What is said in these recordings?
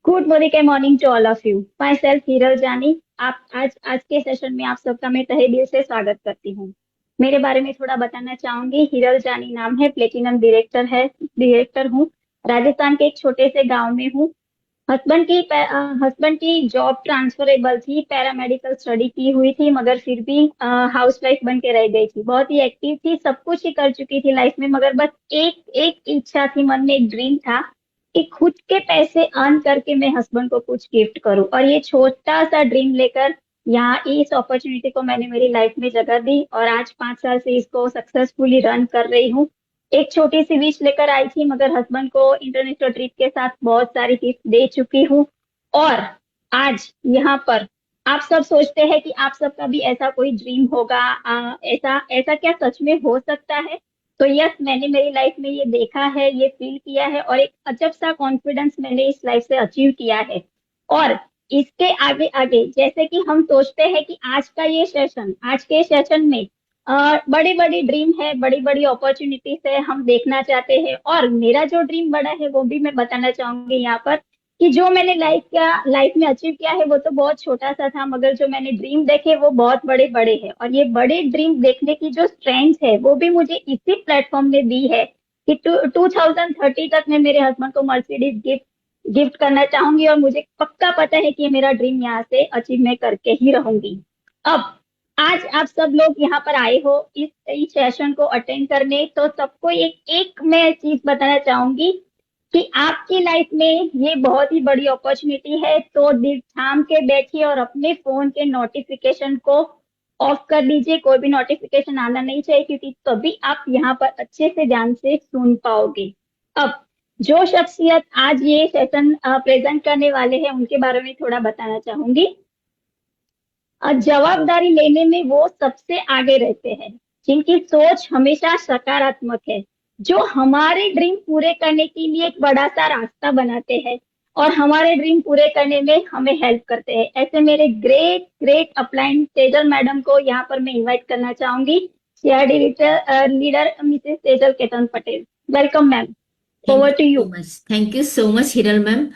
Good morning to all of you. Myself Hiral Jani. आप आज के सेशन में आप सबका मैं तहे दिल से स्वागत करती हूँ। मेरे बारे में थोड़ा बताना चाहूंगी। हीरल जानी नाम है, प्लेटिनम डायरेक्टर हूँ। राजस्थान के एक छोटे से गांव में हूँ। हस्बैंड की जॉब ट्रांसफरेबल थी, पैरामेडिकल स्टडी की हुई थी, मगर फिर भी हाउस वाइफ बन के रह गई थी। बहुत ही एक्टिव थी, सब कुछ ही कर चुकी थी लाइफ में, मगर बस एक एक इच्छा थी, मन में एक ड्रीम था कि खुद के पैसे अर्न करके मैं हस्बैंड को कुछ गिफ्ट करूं। और ये छोटा सा ड्रीम लेकर यहाँ इस अपॉर्चुनिटी को मैंने मेरी लाइफ में जगह दी, और आज 5 साल से इसको सक्सेसफुली रन कर रही हूँ। एक छोटी सी विश लेकर आई थी, मगर हस्बैंड को इंटरनेशनल ट्रिप के साथ बहुत सारी गिफ्ट दे चुकी हूँ। और आज यहाँ पर आप सब सोचते हैं कि आप सबका भी ऐसा कोई ड्रीम होगा। ऐसा ऐसा क्या सच में हो सकता है? तो यस, मैंने मेरी लाइफ में ये देखा है, ये फील किया है, और एक अजब सा कॉन्फिडेंस मैंने इस लाइफ से अचीव किया है। और इसके आगे आगे जैसे कि हम सोचते हैं कि आज के सेशन में बड़ी बड़ी ड्रीम है, बड़ी बड़ी अपॉर्चुनिटीज है, हम देखना चाहते हैं। और मेरा जो ड्रीम बड़ा है वो भी मैं बताना चाहूंगी यहाँ पर, कि जो मैंने लाइफ में अचीव किया है वो तो बहुत छोटा सा था, मगर जो मैंने ड्रीम देखे वो बहुत बड़े बड़े हैं। और ये बड़े ड्रीम देखने की जो स्ट्रेंथ है वो भी मुझे इसी प्लेटफॉर्म में दी है कि 2030 तक मैं मेरे हस्बैंड को मर्सिडीज गिफ्ट करना चाहूंगी। और मुझे पक्का पता है कि ये मेरा ड्रीम यहाँ से अचीव मैं करके ही रहूंगी। अब आज आप सब लोग यहाँ पर आए हो इस सेशन को अटेंड करने, तो सबको एक एक मैं चीज बताना चाहूंगी कि आपकी लाइफ में ये बहुत ही बड़ी अपॉर्चुनिटी है। तो दिल थाम के बैठिए और अपने फोन के नोटिफिकेशन को ऑफ कर दीजिए। कोई भी नोटिफिकेशन आना नहीं चाहिए, क्योंकि तभी आप यहाँ पर अच्छे से ध्यान से सुन पाओगे। अब जो शख्सियत आज ये सेशन प्रेजेंट करने वाले हैं उनके बारे में थोड़ा बताना चाहूंगी। जवाबदारी लेने में वो सबसे आगे रहते हैं, जिनकी सोच हमेशा सकारात्मक है, जो हमारे ड्रीम पूरे करने के लिए एक बड़ा सा रास्ता बनाते हैं और हमारे ड्रीम पूरे करने में हमें हेल्प करते हैं। ऐसे मेरे great great upline Tejal madam को यहाँ पर मैं इनवाइट करना चाहूंगी। CRD leader Mrs Tejal Ketan Patel, welcome ma'am, thank over to you you. So much. Thank you so much Hiral ma'am.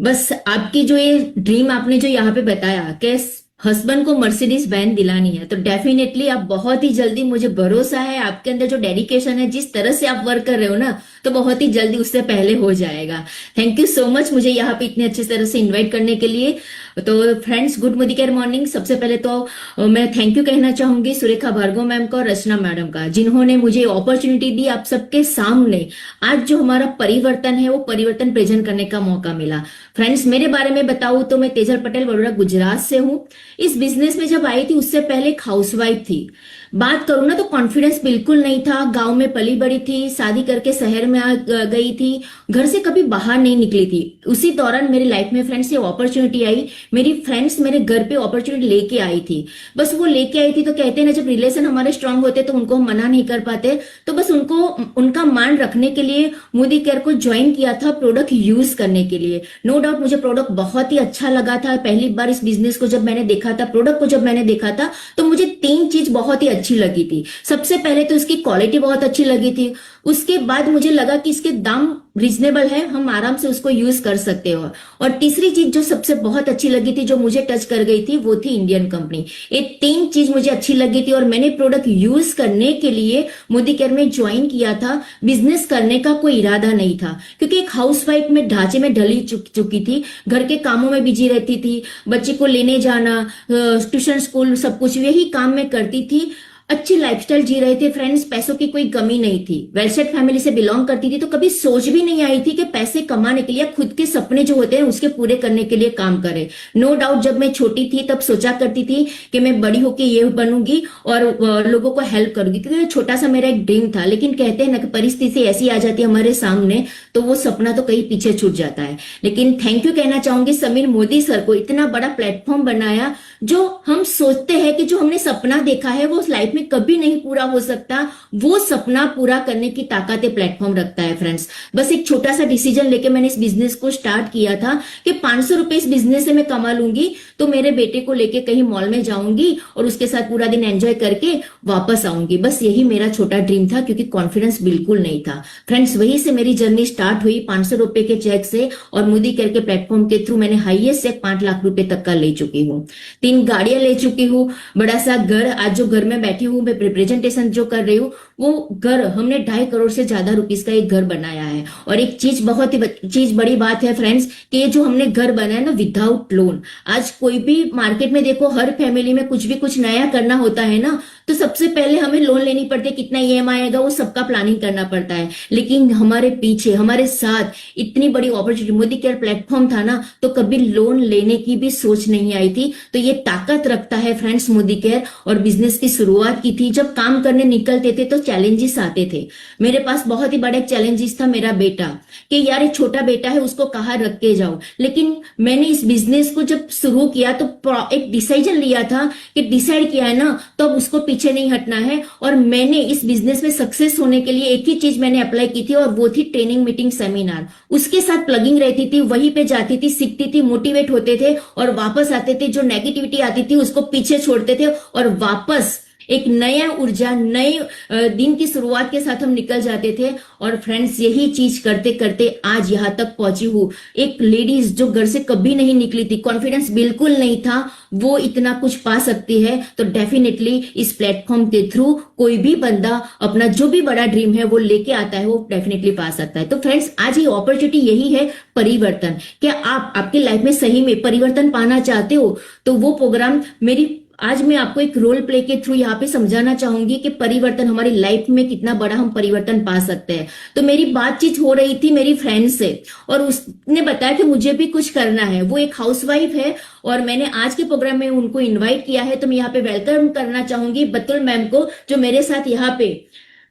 बस आपकी जो ये ड्रीम आपने जो यहाँ पे बताया कि हस्बैंड को मर्सिडीज वैन दिलानी है, तो डेफिनेटली आप बहुत ही जल्दी, मुझे भरोसा है आपके अंदर जो डेडिकेशन है, जिस तरह से आप वर्क कर रहे हो ना, तो बहुत ही जल्दी उससे पहले हो जाएगा। थैंक यू सो मच मुझे यहाँ पे इतने अच्छे तरह से इन्वाइट करने के लिए। तो फ्रेंड्स, गुड मोदी मॉर्निंग। सबसे पहले तो मैं थैंक यू कहना चाहूंगी सुरेखा भार्गव मैम का और रचना मैडम का, जिन्होंने मुझे अपॉर्चुनिटी दी आप सबके सामने आज जो हमारा परिवर्तन है वो परिवर्तन प्रेजेंट करने का मौका मिला। फ्रेंड्स, मेरे बारे में बताऊं तो मैं तेजल पटेल वडोदरा गुजरात से हूँ। इस बिजनेस में जब आई थी उससे पहले एक हाउसवाइफ थी। बात करूं ना तो कॉन्फिडेंस बिल्कुल नहीं था। गांव में पली बड़ी थी, शादी करके शहर में आ गई थी, घर से कभी बाहर नहीं निकली थी। उसी दौरान मेरी लाइफ में फ्रेंड्स ये अपॉर्चुनिटी आई। मेरी फ्रेंड्स मेरे घर पे अपॉर्चुनिटी लेके आई थी। बस वो लेके आई थी, तो कहते हैं ना, जब रिलेशन हमारे स्ट्रांग होते तो उनको हम मना नहीं कर पाते। तो बस उनको उनका मान रखने के लिए मोदी केयर को ज्वाइन किया था, प्रोडक्ट यूज करने के लिए। नो डाउट मुझे प्रोडक्ट बहुत ही अच्छा लगा था। पहली बार इस बिजनेस को जब मैंने देखा था, प्रोडक्ट को जब मैंने देखा था, तो मुझे 3 चीज बहुत ही अच्छी लगी थी। सबसे पहले तो इसकी क्वालिटी बहुत अच्छी लगी थी। उसके बाद मुझे लगा कि इसके दाम रीजनेबल है, हम आराम से उसको यूज कर सकते हो। और तीसरी चीज जो सबसे बहुत अच्छी लगी थी, जो मुझे टच कर गई थी, वो थी इंडियन कंपनी। ये 3 चीज मुझे अच्छी लगी थी और मैंने प्रोडक्ट यूज करने के लिए मोदी केयर में ज्वाइन किया था। बिजनेस करने का कोई इरादा नहीं था, क्योंकि एक हाउसवाइफ में ढांचे में ढली चुकी थी, घर के कामों में बिजी रहती थी, बच्चे को लेने जाना, ट्यूशन स्कूल सब कुछ यही काम में करती थी। अच्छी लाइफस्टाइल जी रहे थे फ्रेंड्स, पैसों की कोई कमी नहीं थी। वेल सेट फैमिली से बिलोंग करती थी, तो कभी सोच भी नहीं आई थी कि पैसे कमाने के लिए, खुद के सपने जो होते हैं उसके पूरे करने के लिए काम करे। नो डाउट जब मैं छोटी थी तब सोचा करती थी कि मैं बड़ी होकर ये बनूंगी और लोगों को हेल्प करूंगी, क्योंकि छोटा सा मेरा एक ड्रीम था। लेकिन कहते हैं ना कि परिस्थिति ऐसी आ जाती है हमारे सामने, तो वो सपना तो कहीं पीछे छूट जाता है। लेकिन थैंक यू कहना चाहूंगी समीर मोदी सर को, इतना बड़ा प्लेटफॉर्म बनाया। जो हम सोचते हैं कि जो हमने सपना देखा है वो लाइफ में में कभी नहीं पूरा हो सकता, वो सपना पूरा करने की ताकत ये प्लेटफॉर्म रखता है फ्रेंड्स। बस एक छोटा सा डिसीजन लेके मैंने इस बिजनेस को स्टार्ट किया था कि 500 रुपए इस बिजनेस से मैं कमा लूंगी तो मेरे बेटे को लेके कहीं मॉल में जाऊंगी और उसके साथ पूरा दिन एंजॉय करके वापस आऊंगी। बस यही मेरा छोटा ड्रीम था, क्योंकि कॉन्फिडेंस बिल्कुल नहीं था फ्रेंड्स। वहीं से मेरी जर्नी स्टार्ट हुई 500 रुपए के चेक से, और मोदी केयर के प्लेटफॉर्म के थ्रू मैंने हाईएस्ट चेक 5 लाख रुपए तक का ले चुकी हूँ, 3 गाड़ियां ले चुकी हूँ, बड़ा सा घर। आज जो घर में बैठी हूँ, मैं रिप्रेजेंटेशन जो कर रही हूँ, वो घर हमने 2.5 करोड़ से ज्यादा रुपीस का एक घर बनाया है। और एक चीज बहुत ही चीज बड़ी बात है फ्रेंड्स कि ये जो हमने घर बनाया ना विदाउट लोन। आज कोई भी मार्केट में देखो, हर फैमिली में कुछ भी कुछ नया करना होता है ना, तो सबसे पहले हमें लोन लेनी पड़ती है, कितना ईएमआई आएगा वो सबका प्लानिंग करना पड़ता है। लेकिन हमारे पीछे हमारे साथ इतनी बड़ी अपॉर्चुनिटी मोदी केयर प्लेटफॉर्म था ना, तो कभी लोन लेने की भी सोच नहीं आई थी। तो ये ताकत रखता है फ्रेंड्स मोदी केयर। और बिजनेस की शुरुआत की थी, जब काम करने निकलते थे तो चैलेंजेस आते थे। मेरे पास बहुत ही बड़ा एक चैलेंजेस था, मेरा बेटा, कि यार एक छोटा बेटा है, उसको कहाँ रख के जाऊं। लेकिन मैंने इस बिजनेस को जब शुरू किया तो एक डिसीजन लिया था कि डिसाइड किया है ना, तो अब उसको पीछे नहीं हटना है। और मैंने इस बिजनेस में सक्सेस होने के लिए एक ही चीज मैंने अप्लाई की थी, और वो थी ट्रेनिंग, मीटिंग, सेमिनार। उसके साथ प्लगिंग रहती थी, वहीं पे जाती थी, सीखती थी, मोटिवेट होते थे और वापस आते थे। जो नेगेटिविटी आती थी उसको पीछे छोड़ते थे और वापस एक नया ऊर्जा, नए दिन की शुरुआत के साथ हम निकल जाते थे। और फ्रेंड्स यही चीज करते करते आज यहां तक पहुंची हूं। एक लेडीज जो घर से कभी नहीं निकली थी, कॉन्फिडेंस बिल्कुल नहीं था, वो इतना कुछ पा सकती है। तो डेफिनेटली इस प्लेटफॉर्म के थ्रू कोई भी बंदा अपना जो भी बड़ा ड्रीम है वो लेके आता है, वो डेफिनेटली पा सकता है। तो फ्रेंड्स आज ये अपॉर्चुनिटी यही है, परिवर्तन। क्या आप आपकी लाइफ में सही में परिवर्तन पाना चाहते हो, तो वो प्रोग्राम मेरी आज मैं आपको एक रोल प्ले के थ्रू यहाँ पे समझाना चाहूंगी कि परिवर्तन हमारी लाइफ में कितना बड़ा हम परिवर्तन पा सकते हैं। तो मेरी बातचीत हो रही थी मेरी फ्रेंड से, और उसने बताया कि मुझे भी कुछ करना है। वो एक हाउसवाइफ है और मैंने आज के प्रोग्राम में उनको इन्वाइट किया है। तो मैं यहाँ पे वेलकम करना चाहूंगी बतुल मैम को, जो मेरे साथ यहाँ पे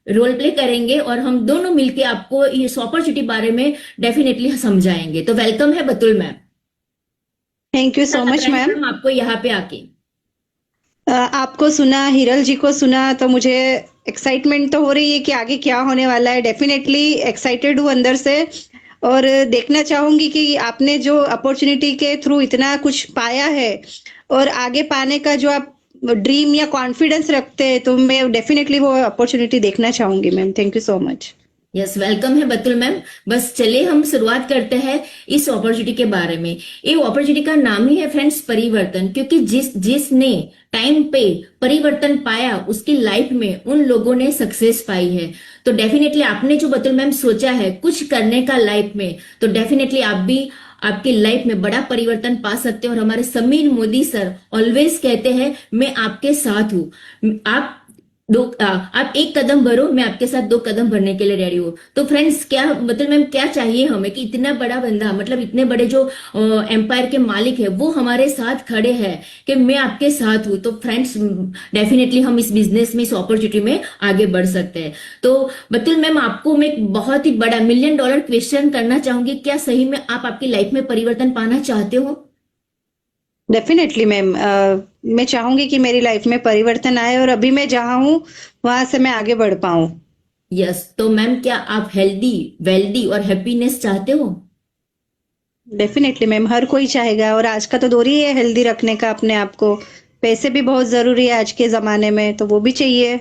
रोल प्ले करेंगे और हम दोनों मिलके आपको इस अपॉर्चुनिटी बारे में डेफिनेटली समझाएंगे। तो वेलकम है Batul ma'am. Thank you so much ma'am. आपको यहाँ पे आके आपको सुना, हिरल जी को सुना, तो मुझे एक्साइटमेंट तो हो रही है कि आगे क्या होने वाला है। डेफिनेटली एक्साइटेड हूँ अंदर से, और देखना चाहूंगी कि आपने जो अपॉर्चुनिटी के थ्रू इतना कुछ पाया है और आगे पाने का जो आप ड्रीम या कॉन्फिडेंस रखते हैं, तो मैं डेफिनेटली वो अपॉर्चुनिटी देखना चाहूंगी ma'am. Thank you so much. Yes, welcome है बतुल मैम। बस चलिए हम शुरुआत करते हैं इस अपॉर्चुनिटी के बारे में। ये अपॉर्चुनिटी का नाम ही है फ्रेंड्स परिवर्तन, क्योंकि जिसने टाइम पे परिवर्तन पाया उसकी लाइफ में उन लोगों ने सक्सेस पाई है। तो डेफिनेटली आपने जो बतुल मैम सोचा है कुछ करने का लाइफ में, तो डेफिनेटली आप भी आपकी लाइफ में बड़ा परिवर्तन पा सकते हैं। और हमारे समीर मोदी सर ऑलवेज कहते हैं मैं आपके साथ हूं। आप एक कदम भरो, मैं आपके साथ 2 कदम भरने के लिए रेडी हूँ। तो फ्रेंड्स क्या मतलब मैम क्या चाहिए हमें कि इतना बड़ा बंदा, मतलब इतने बड़े जो एम्पायर के मालिक है वो हमारे साथ खड़े हैं कि मैं आपके साथ हूँ। तो फ्रेंड्स डेफिनेटली हम इस बिजनेस में, इस अपॉर्चुनिटी में आगे बढ़ सकते हैं। तो बतुल मैम आपको मैं एक बहुत ही बड़ा $1 मिलियन क्वेश्चन करना चाहूंगी, क्या सही में आप आपकी लाइफ में परिवर्तन पाना चाहते हो? डेफिनेटली मैम, मैं चाहूंगी कि मेरी लाइफ में परिवर्तन आए और अभी मैं जहाँ हूँ वहां से मैं आगे बढ़ पाऊं। यस, तो मैम क्या आप हेल्दी, वेल्दी और हैप्पीनेस चाहते हो? डेफिनेटली मैम, हर कोई चाहेगा, और आज का तो दौर ही है हेल्दी रखने का अपने आप को। पैसे भी बहुत जरूरी है आज के जमाने में, तो वो भी चाहिए।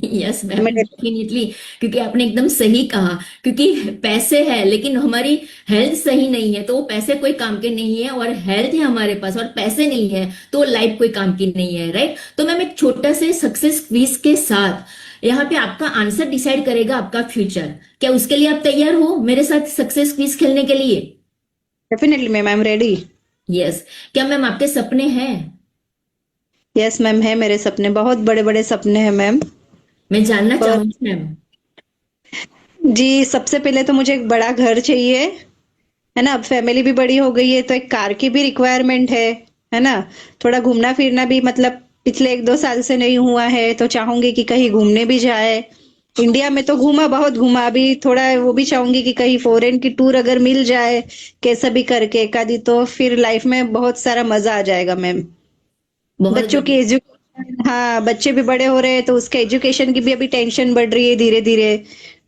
यस मैम, डेफिनेटली, क्योंकि आपने एकदम सही कहा, क्योंकि पैसे है लेकिन हमारी हेल्थ सही नहीं है तो वो पैसे कोई काम के नहीं है, और हेल्थ है हमारे पास और पैसे नहीं है तो लाइफ कोई काम की नहीं है, राइट? तो मैम एक छोटा से सक्सेस क्विज के साथ यहाँ पे आपका आंसर डिसाइड करेगा आपका फ्यूचर। क्या उसके लिए आप तैयार हो मेरे साथ सक्सेस क्विज खेलने के लिए? Definitely ma'am, I am ready. Yes, क्या मैम आपके सपने हैं? यस मैम, है मेरे सपने, बहुत बड़े बड़े सपने हैं मैम। मैं जानना चाहूंगी मैम। जी, सबसे पहले तो मुझे एक बड़ा घर चाहिए, है ना। अब फैमिली भी बड़ी हो गई है तो एक कार की भी रिक्वायरमेंट है ना। थोड़ा घूमना फिरना भी, मतलब पिछले 1-2 साल से नहीं हुआ है, तो चाहूंगी कि कहीं घूमने भी जाए। इंडिया में तो घूमा, बहुत घूमा, अभी थोड़ा वो भी चाहूंगी कि कहीं फॉरेन की टूर अगर मिल जाए कैसा भी करके एकादी, तो फिर लाइफ में बहुत सारा मजा आ जाएगा मैम। बहुत बच्चों की हाँ, बच्चे भी बड़े हो रहे हैं तो उसके एजुकेशन की भी अभी टेंशन बढ़ रही है धीरे धीरे।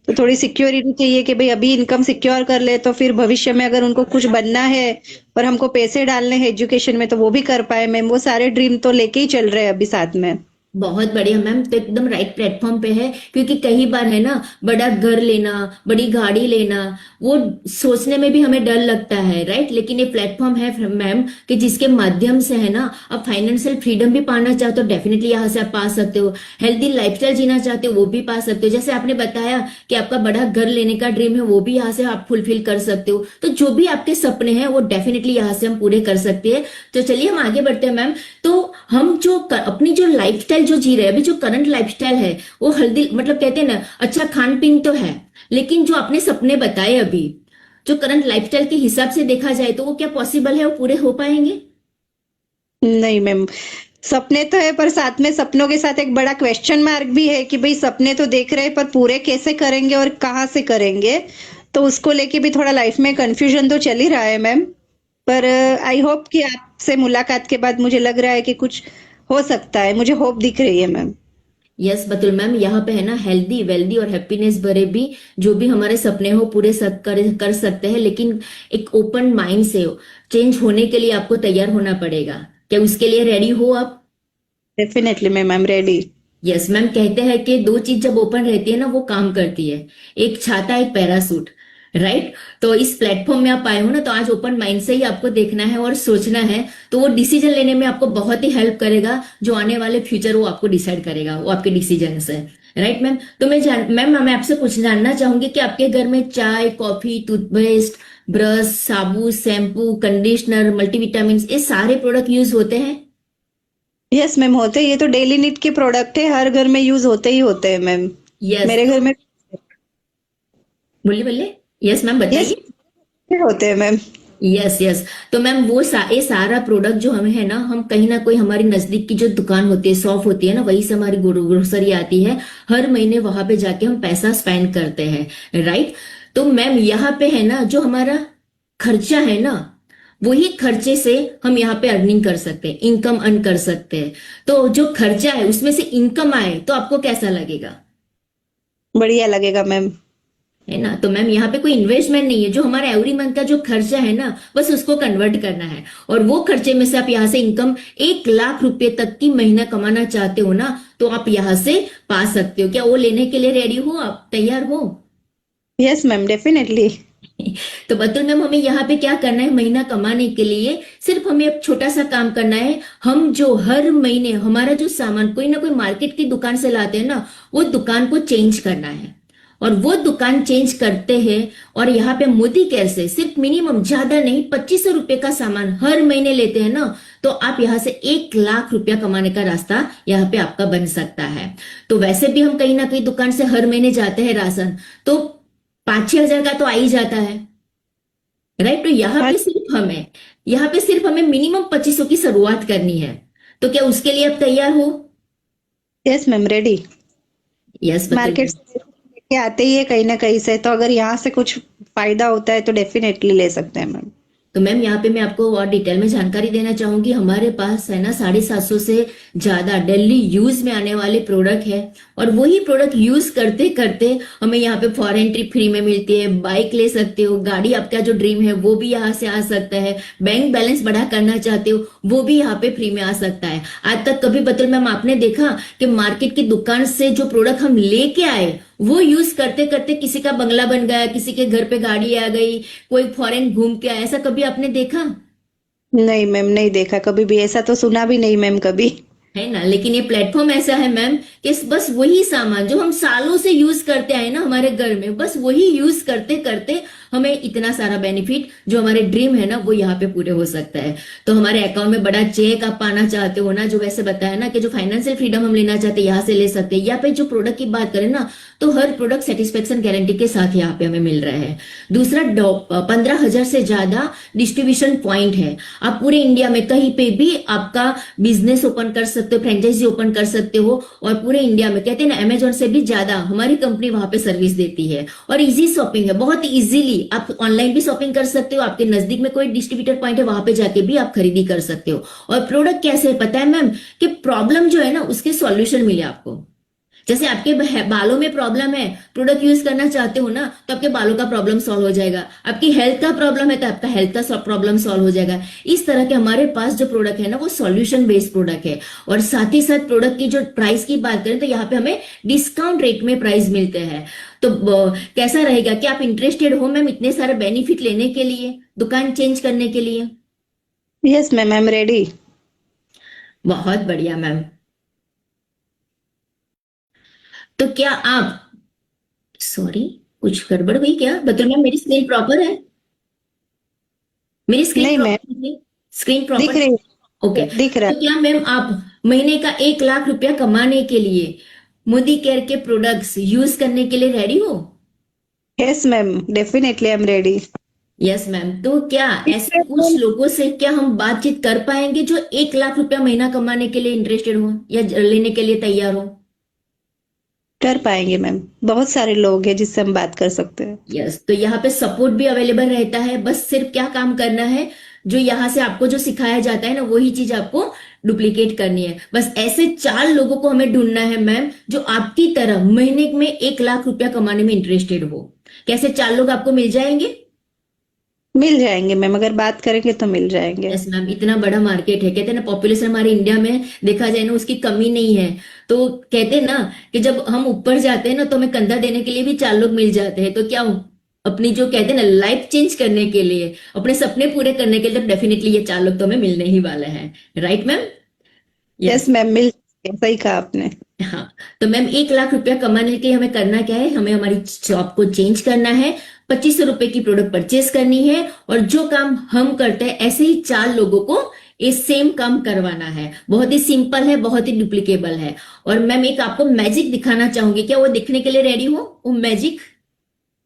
तो थोड़ी सिक्योरिटी चाहिए कि भाई अभी इनकम सिक्योर कर ले तो फिर भविष्य में अगर उनको कुछ बनना है और हमको पैसे डालने हैं एजुकेशन में तो वो भी कर पाए मैम। वो सारे ड्रीम तो लेके ही चल रहे हैं अभी साथ में। बहुत बढ़िया मैम, तो एकदम राइट प्लेटफॉर्म पे है, क्योंकि कई बार है ना, बड़ा घर लेना, बड़ी गाड़ी लेना, वो सोचने में भी हमें डर लगता है, राइट। लेकिन ये प्लेटफॉर्म है मैम कि जिसके माध्यम से है ना, आप फाइनेंशियल फ्रीडम भी पाना चाहते हो, डेफिनेटली यहाँ से आप पा सकते हो। हेल्दी लाइफस्टाइल जीना चाहते हो, वो भी पा सकते हो। जैसे आपने बताया कि आपका बड़ा घर लेने का ड्रीम है, वो भी यहाँ से आप फुलफिल कर सकते हो। तो जो भी आपके सपने हैं वो डेफिनेटली यहाँ से हम पूरे कर सकते हैं। तो चलिए हम आगे बढ़ते हैं मैम। तो हम जो अपनी जो लाइफस्टाइल जो जी रहे हैं, अभी जो करंट लाइफस्टाइल है, वो हेल्दी, मतलब कहते हैं ना, अच्छा खान पीन तो है, लेकिन जो आपने सपने बताए अभी, जो करंट लाइफस्टाइल के हिसाब से देखा जाए तो वो क्या पॉसिबल है, वो पूरे हो पाएंगे? नहीं मैम, सपने तो है पर साथ में सपनों के साथ एक बड़ा क्वेश्चन मार्क भी है कि भाई सपने तो देख रहे हैं पर पूरे कैसे करेंगे और कहाँ से करेंगे। तो उसको लेके भी थोड़ा लाइफ में कंफ्यूजन तो चल ही रहा है मैम। पर आई होप कि आपसे मुलाकात के बाद मुझे लग रहा है कि कुछ हो सकता है। मुझे होप दिख रही है मैम। यस बतुल मैम, यहाँ पे है ना हेल्दी वेल्दी और हैप्पीनेस भरे भी जो भी हमारे सपने हो पूरे कर सकते हैं, लेकिन एक ओपन माइंड से हो। चेंज होने के लिए आपको तैयार होना पड़ेगा। क्या उसके लिए रेडी हो आप? Definitely ma'am, I am ready. Yes ma'am, कहते हैं कि दो चीज जब ओपन रहती है ना, वो काम करती है। एक छाता, एक पैरासूट, राइट। तो इस प्लेटफॉर्म में आप आए हो ना, तो आज ओपन माइंड से ही आपको देखना है और सोचना है। तो वो डिसीजन लेने में आपको बहुत ही हेल्प करेगा। जो आने वाले फ्यूचर वो आपको डिसाइड करेगा, वो आपके डिसीजन है, राइट मैम। तो मैम मैं आपसे कुछ जानना चाहूंगी कि आपके घर में चाय, कॉफी, टूथपेस्ट, ब्रश, साबुन, शैम्पू, कंडीशनर, मल्टीविटामिन, ये सारे प्रोडक्ट यूज होते हैं? यस मैम, होते हैं। ये तो डेली नीड के प्रोडक्ट है, हर घर में यूज होते ही होते हैं मैम। यस, मेरे घर में बोलिए बोलिए। यस मैम, यस बताइए। होते हैं मैम। यस यस, तो मैम वो ये सारा प्रोडक्ट जो हमें है ना, हम कहीं ना कोई हमारी नजदीक की जो दुकान होती है, शॉप होती है ना, वहीं से हमारी ग्रोसरी आती है। हर महीने वहां पे जाके हम पैसा स्पेंड करते हैं, राइट। तो मैम यहाँ पे है ना, जो हमारा खर्चा है ना, वही खर्चे से हम यहाँ पे अर्निंग कर सकते हैं, इनकम अर्न कर सकते हैं। तो जो खर्चा है उसमें से इनकम आए तो आपको कैसा लगेगा? बढ़िया लगेगा मैम। है ना। तो मैम यहाँ पे कोई इन्वेस्टमेंट नहीं है, जो हमारा एवरी मंथ का जो खर्चा है ना, बस उसको कन्वर्ट करना है। और वो खर्चे में से आप यहाँ से इनकम 1 लाख रुपए तक की महीना कमाना चाहते हो ना, तो आप यहाँ से पा सकते हो। क्या वो लेने के लिए रेडी हो आप, तैयार हो? Yes ma'am, definitely. तो बतुल मैम, हमें यहाँ पे क्या करना है, महीना कमाने के लिए सिर्फ हमें एक छोटा सा काम करना है। हम जो हर महीने हमारा जो सामान कोई ना कोई मार्केट की दुकान से लाते हैं ना, वो दुकान को चेंज करना है। और वो दुकान चेंज करते हैं, और यहाँ पे मोदी केयर से सिर्फ मिनिमम, ज्यादा नहीं, 2500 रुपए का सामान हर महीने लेते हैं ना, तो आप यहाँ से 1 लाख रुपया कमाने का रास्ता यहाँ पे आपका बन सकता है। तो वैसे भी हम कहीं ना कहीं दुकान से हर महीने जाते हैं राशन, तो 5-6 हजार का तो आ ही जाता है, राइट। तो यहाँ पे सिर्फ हमें मिनिमम 2500 की शुरुआत करनी है। तो क्या उसके लिए आप तैयार हो? Yes ma'am, ready. Yes, market से लेके आते ही है कहीं ना कहीं से, तो अगर यहाँ से कुछ फायदा होता है तो डेफिनेटली ले सकते हैं मैम। तो मैम यहाँ पे मैं आपको और डिटेल में जानकारी देना चाहूंगी। हमारे पास है ना 750 से ज्यादा डेली यूज में आने वाले प्रोडक्ट है, और वही प्रोडक्ट यूज करते करते हमें यहाँ पे फॉरेन ट्रिप फ्री में मिलती है, बाइक ले सकते हो, गाड़ी, आपका जो ड्रीम है वो भी यहाँ से आ सकता है, बैंक बैलेंस बढ़ा करना चाहते हो वो भी यहाँ पे फ्री में आ सकता है। आज तक कभी बतुल मैम आपने देखा कि मार्केट की दुकान से जो प्रोडक्ट हम लेके आए वो यूज करते करते किसी का बंगला बन गया, किसी के घर पे गाड़ी आ गई, कोई फॉरेन घूम के आया, ऐसा कभी आपने देखा? नहीं मैम, नहीं देखा कभी भी, ऐसा तो सुना भी नहीं मैम कभी। है ना। लेकिन ये प्लेटफॉर्म ऐसा है मैम कि बस वही सामान जो हम सालों से यूज करते आए ना हमारे घर में, बस वही यूज करते करते हमें इतना सारा बेनिफिट, जो हमारे ड्रीम है ना, वो यहाँ पे पूरे हो सकता है। तो हमारे अकाउंट में बड़ा चेक आप पाना चाहते हो ना, जो वैसे बताया ना कि जो फाइनेंशियल फ्रीडम हम लेना चाहते हैं यहाँ से ले सकते हैं। या पे जो प्रोडक्ट की बात करें ना, तो हर प्रोडक्ट सेटिस्फेक्शन गारंटी के साथ यहाँ पे हमें मिल रहा है। दूसरा, 15,000 से ज्यादा डिस्ट्रीब्यूशन पॉइंट है। आप पूरे इंडिया में कहीं पे भी आपका बिजनेस ओपन कर सकते हो, फ्रेंचाइजी ओपन कर सकते हो, और पूरे इंडिया में कहते हैं ना, अमेजोन से भी ज्यादा हमारी कंपनी वहां पे सर्विस देती है। और इजी शॉपिंग है, बहुत इजीली डेफिनेटली आप ऑनलाइन भी शॉपिंग कर सकते हो, आपके नजदीक में कोई डिस्ट्रीब्यूटर पॉइंट है वहां पे जाके भी आप खरीदी कर सकते हो। और प्रोडक्ट कैसे है पता है मैम, कि प्रॉब्लम जो है ना उसके सॉल्यूशन मिले आपको। जैसे आपके बालों में प्रॉब्लम है, प्रोडक्ट यूज करना चाहते हो ना, तो आपके बालों का प्रॉब्लम सॉल्व हो जाएगा। आपकी हेल्थ का प्रॉब्लम है तो आपका हेल्थ का प्रॉब्लम सॉल्व हो जाएगा। इस तरह के हमारे पास जो प्रोडक्ट है ना वो सॉल्यूशन बेस्ड प्रोडक्ट है। और साथ ही साथ प्रोडक्ट की जो प्राइस की बात करें तो यहाँ पे हमें डिस्काउंट रेट में प्राइस मिलते हैं। तो कैसा रहेगा कि आप इंटरेस्टेड हो मैम इतने सारे बेनिफिट लेने के लिए, दुकान चेंज करने के लिए? Yes ma'am, I am ready. बहुत बढ़िया मैम। तो क्या आप, सॉरी कुछ गड़बड़ हुई क्या बतूल मैम? मेरी स्क्रीन प्रॉपर है? मेरी स्क्रीन नहीं मैम, प्रॉपर है? स्क्रीन दिख प्रॉपर? रही ओके। है, दिख रहा तो क्या मैम आप महीने का 1 लाख रुपया कमाने के लिए मोदी केयर के प्रोडक्ट्स यूज करने के लिए रेडी हो? है। Yes ma'am, definitely I am ready. Yes ma'am. तो क्या ऐसे कुछ लोगों से क्या हम बातचीत कर पाएंगे जो 1 लाख रुपया महीना कमाने के लिए इंटरेस्टेड हो या लेने के लिए तैयार हो? कर पाएंगे मैम, बहुत सारे लोग हैं जिससे हम बात कर सकते हैं। यस। तो यहाँ पे सपोर्ट भी अवेलेबल रहता है, बस सिर्फ क्या काम करना है, जो यहाँ से आपको जो सिखाया जाता है ना वही चीज आपको डुप्लीकेट करनी है। बस ऐसे 4 लोगों को हमें ढूंढना है मैम जो आपकी तरह महीने में 1 लाख रुपया कमाने में इंटरेस्टेड हो। कैसे 4 लोग आपको मिल जाएंगे? मिल जाएंगे मैम, अगर बात करेंगे तो मिल जाएंगे। Yes ma'am. इतना बड़ा मार्केट है, कहते हैं ना पॉपुलेशन हमारे इंडिया में देखा जाए ना उसकी कमी नहीं है। तो कहते हैं ना कि जब हम ऊपर जाते हैं ना तो हमें कंधा देने के लिए भी 4 लोग मिल जाते हैं। तो क्या अपनी जो कहते हैं ना लाइफ चेंज करने के लिए, अपने सपने पूरे करने के लिए, तो डेफिनेटली ये 4 लोग तो हमें मिलने ही वाले हैं। Right ma'am? यस मैम, मिल जाएंगे, सही कहा आपने। हाँ। तो मैम 1 लाख रुपया कमाने के लिए हमें करना क्या है, हमें हमारी शॉप को चेंज करना है, 2500 रुपए की प्रोडक्ट परचेस करनी है, और जो काम हम करते हैं ऐसे ही 4 लोगों को ये सेम काम करवाना है। बहुत ही सिंपल है, बहुत ही डुप्लीकेबल है। और मैम एक आपको मैजिक दिखाना चाहूंगी, क्या वो देखने के लिए रेडी हो वो magic?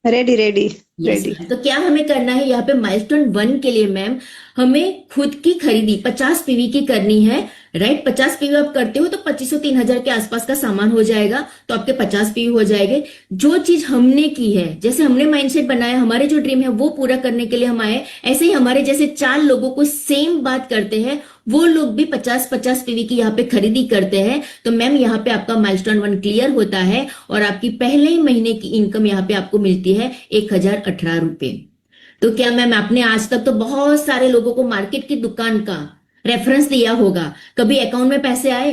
Ready ready yes. Ready. तो क्या हमें करना है यहाँ पे माइलस्टोन 1 के लिए मैम हमें खुद की खरीदी 50 पीवी की करनी है। राइट? 50 पीवी आप करते हो तो 2500-3000 के आसपास का सामान हो जाएगा, तो आपके 50 पीवी हो जाएंगे। जो चीज हमने की है, जैसे हमने माइंडसेट बनाया, हमारे जो ड्रीम है वो पूरा करने के लिए हम आए, ऐसे ही हमारे जैसे 4 लोगों को सेम बात करते हैं, वो लोग भी 50-50 पीवी की यहाँ पे खरीदी करते हैं। तो मैम यहाँ पे आपका माइलस्टोन 1 क्लियर होता है और आपकी पहले ही महीने की इनकम यहाँ पे आपको मिलती है 1018 रुपए। तो क्या मैम आपने आज तक तो बहुत सारे लोगों को मार्केट की दुकान का रेफरेंस दिया होगा, कभी अकाउंट में पैसे आए?